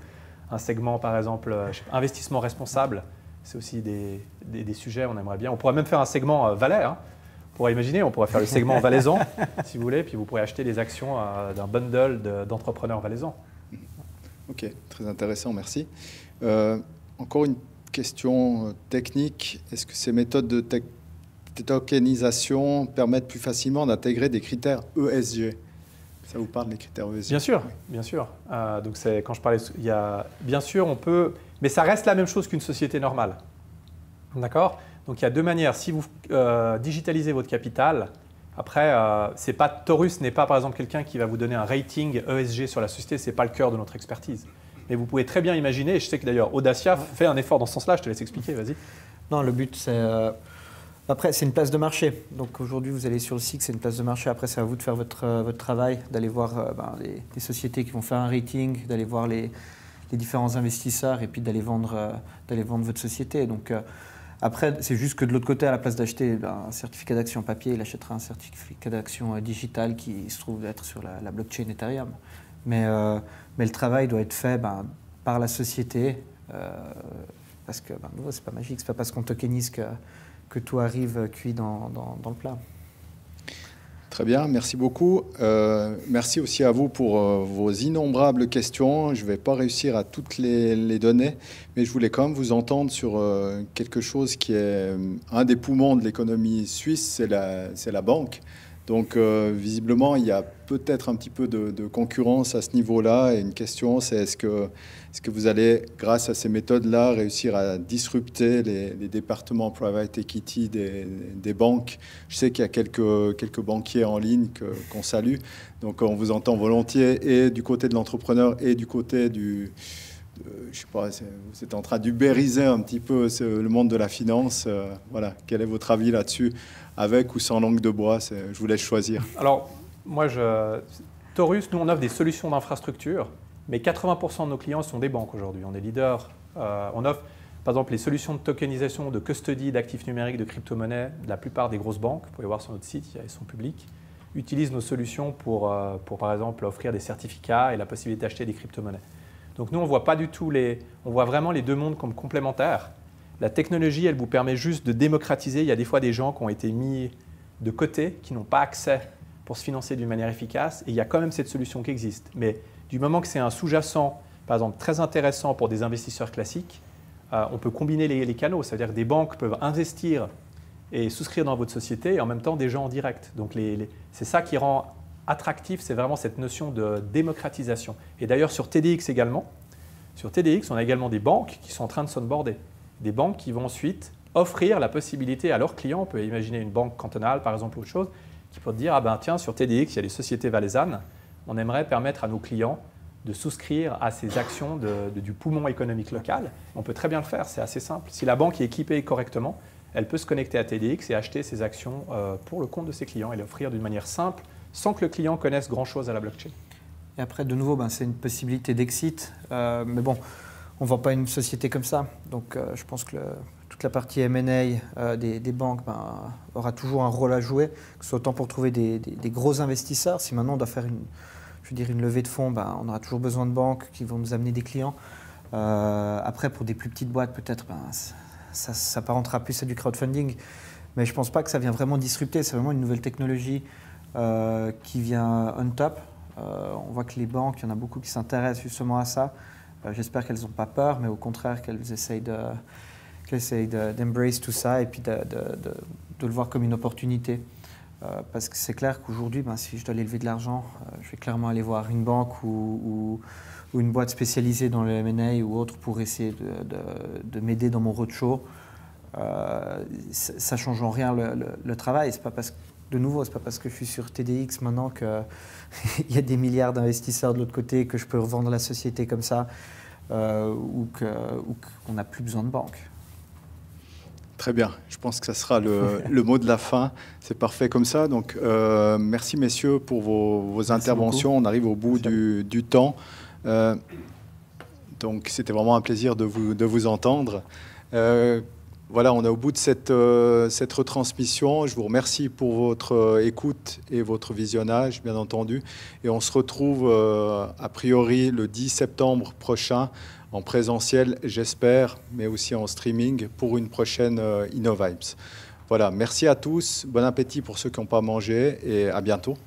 un segment par exemple investissement responsable. C'est aussi des sujets, on aimerait bien. On pourrait même faire un segment Valais. Hein. On pourrait imaginer, on pourrait faire le segment valaisan si vous voulez, puis vous pourrez acheter des actions d'un bundle d'entrepreneurs valaisans. Ok, très intéressant, merci. Encore une question technique. Est-ce que ces méthodes de tokenisation permettent plus facilement d'intégrer des critères ESG? Ça vous parle des critères ESG? Bien sûr, bien sûr. Donc quand je parlais, bien sûr, on peut, mais ça reste la même chose qu'une société normale. D'accord? Donc il y a 2 manières. Si vous digitalisez votre capital, après, Taurus n'est pas par exemple quelqu'un qui va vous donner un rating ESG sur la société. C'est pas le cœur de notre expertise. Mais vous pouvez très bien imaginer, et je sais que d'ailleurs Audacia fait un effort dans ce sens-là. Je te laisse expliquer. Vas-y. Non, le but c'est après, c'est une place de marché. Donc aujourd'hui, vous allez sur le site, c'est une place de marché. Après, c'est à vous de faire votre travail, d'aller voir les sociétés qui vont faire un rating, d'aller voir les différents investisseurs et puis d'aller vendre votre société. Donc après, c'est juste que de l'autre côté, à la place d'acheter un certificat d'action papier, il achètera un certificat d'action digital qui se trouve être sur la blockchain Ethereum. Mais le travail doit être fait par la société parce que c'est pas magique, c'est pas parce qu'on tokenise que tout arrive cuit dans le plat. Très bien, merci beaucoup. Merci aussi à vous pour vos innombrables questions. Je ne vais pas réussir à toutes les donner, mais je voulais quand même vous entendre sur quelque chose qui est un des poumons de l'économie suisse, c'est la banque. Donc visiblement, il y a peut-être un petit peu de concurrence à ce niveau-là. Et une question, c'est est-ce que vous allez, grâce à ces méthodes-là, réussir à disrupter les départements private equity des banques? Je sais qu'il y a quelques banquiers en ligne qu'on salue. Donc on vous entend volontiers et du côté de l'entrepreneur et du côté je sais pas, vous êtes en train d'ubériser un petit peu le monde de la finance. Voilà, quel est votre avis là-dessus, avec ou sans langue de bois? Je vous laisse choisir. Alors, moi, Taurus, nous, on offre des solutions d'infrastructure, mais 80% de nos clients sont des banques aujourd'hui. On est leader. On offre, par exemple, les solutions de tokenisation, de custody, d'actifs numériques, de crypto-monnaies. La plupart des grosses banques, vous pouvez voir sur notre site, elles sont publiques, utilisent nos solutions pour par exemple, offrir des certificats et la possibilité d'acheter des crypto-monnaies. Donc nous, on voit pas du tout on voit vraiment les deux mondes comme complémentaires. La technologie, elle vous permet juste de démocratiser. Il y a des fois des gens qui ont été mis de côté, qui n'ont pas accès pour se financer d'une manière efficace. Et il y a quand même cette solution qui existe. Mais du moment que c'est un sous-jacent, par exemple, très intéressant pour des investisseurs classiques, on peut combiner les canaux. C'est-à-dire que des banques peuvent investir et souscrire dans votre société et en même temps des gens en direct. Donc c'est ça qui rend attractif, c'est vraiment cette notion de démocratisation. Et d'ailleurs sur TDX également, sur TDX, on a également des banques qui sont en train de s'onboarder. Des banques qui vont ensuite offrir la possibilité à leurs clients, on peut imaginer une banque cantonale par exemple ou autre chose, qui peut dire, ah ben tiens, sur TDX, il y a des sociétés valaisannes, on aimerait permettre à nos clients de souscrire à ces actions du poumon économique local. On peut très bien le faire, c'est assez simple. Si la banque est équipée correctement, elle peut se connecter à TDX et acheter ses actions pour le compte de ses clients et l'offrir d'une manière simple, sans que le client connaisse grand-chose à la blockchain. Et après, de nouveau, c'est une possibilité d'exit. Mais bon, on ne vend pas une société comme ça. Donc, je pense que toute la partie M&A des banques aura toujours un rôle à jouer, que ce soit autant pour trouver des gros investisseurs. Si maintenant on doit faire une levée de fonds, on aura toujours besoin de banques qui vont nous amener des clients. Après, pour des plus petites boîtes, peut-être, ça s'apparentera plus à du crowdfunding. Mais je ne pense pas que ça vient vraiment disrupter. C'est vraiment une nouvelle technologie qui vient on top. On voit que les banques, il y en a beaucoup qui s'intéressent justement à ça. J'espère qu'elles n'ont pas peur, mais au contraire qu'elles essayent d'embrace tout ça et puis de le voir comme une opportunité. Parce que c'est clair qu'aujourd'hui, si je dois aller lever de l'argent, je vais clairement aller voir une banque ou une boîte spécialisée dans le M&A ou autre pour essayer de m'aider dans mon roadshow. Ça ne change en rien le travail. C'est pas parce que je suis sur TDX maintenant qu'il y a des milliards d'investisseurs de l'autre côté, que je peux revendre la société comme ça ou qu'on n'a plus besoin de banque. Très bien, je pense que ça sera le mot de la fin. C'est parfait comme ça. Donc, merci messieurs pour vos interventions. Beaucoup. On arrive au bout du temps. Donc, c'était vraiment un plaisir de vous entendre. Voilà, on est au bout de cette retransmission. Je vous remercie pour votre écoute et votre visionnage, bien entendu. Et on se retrouve a priori le 10 septembre prochain en présentiel, j'espère, mais aussi en streaming pour une prochaine InnoVibes. Voilà, merci à tous. Bon appétit pour ceux qui n'ont pas mangé et à bientôt.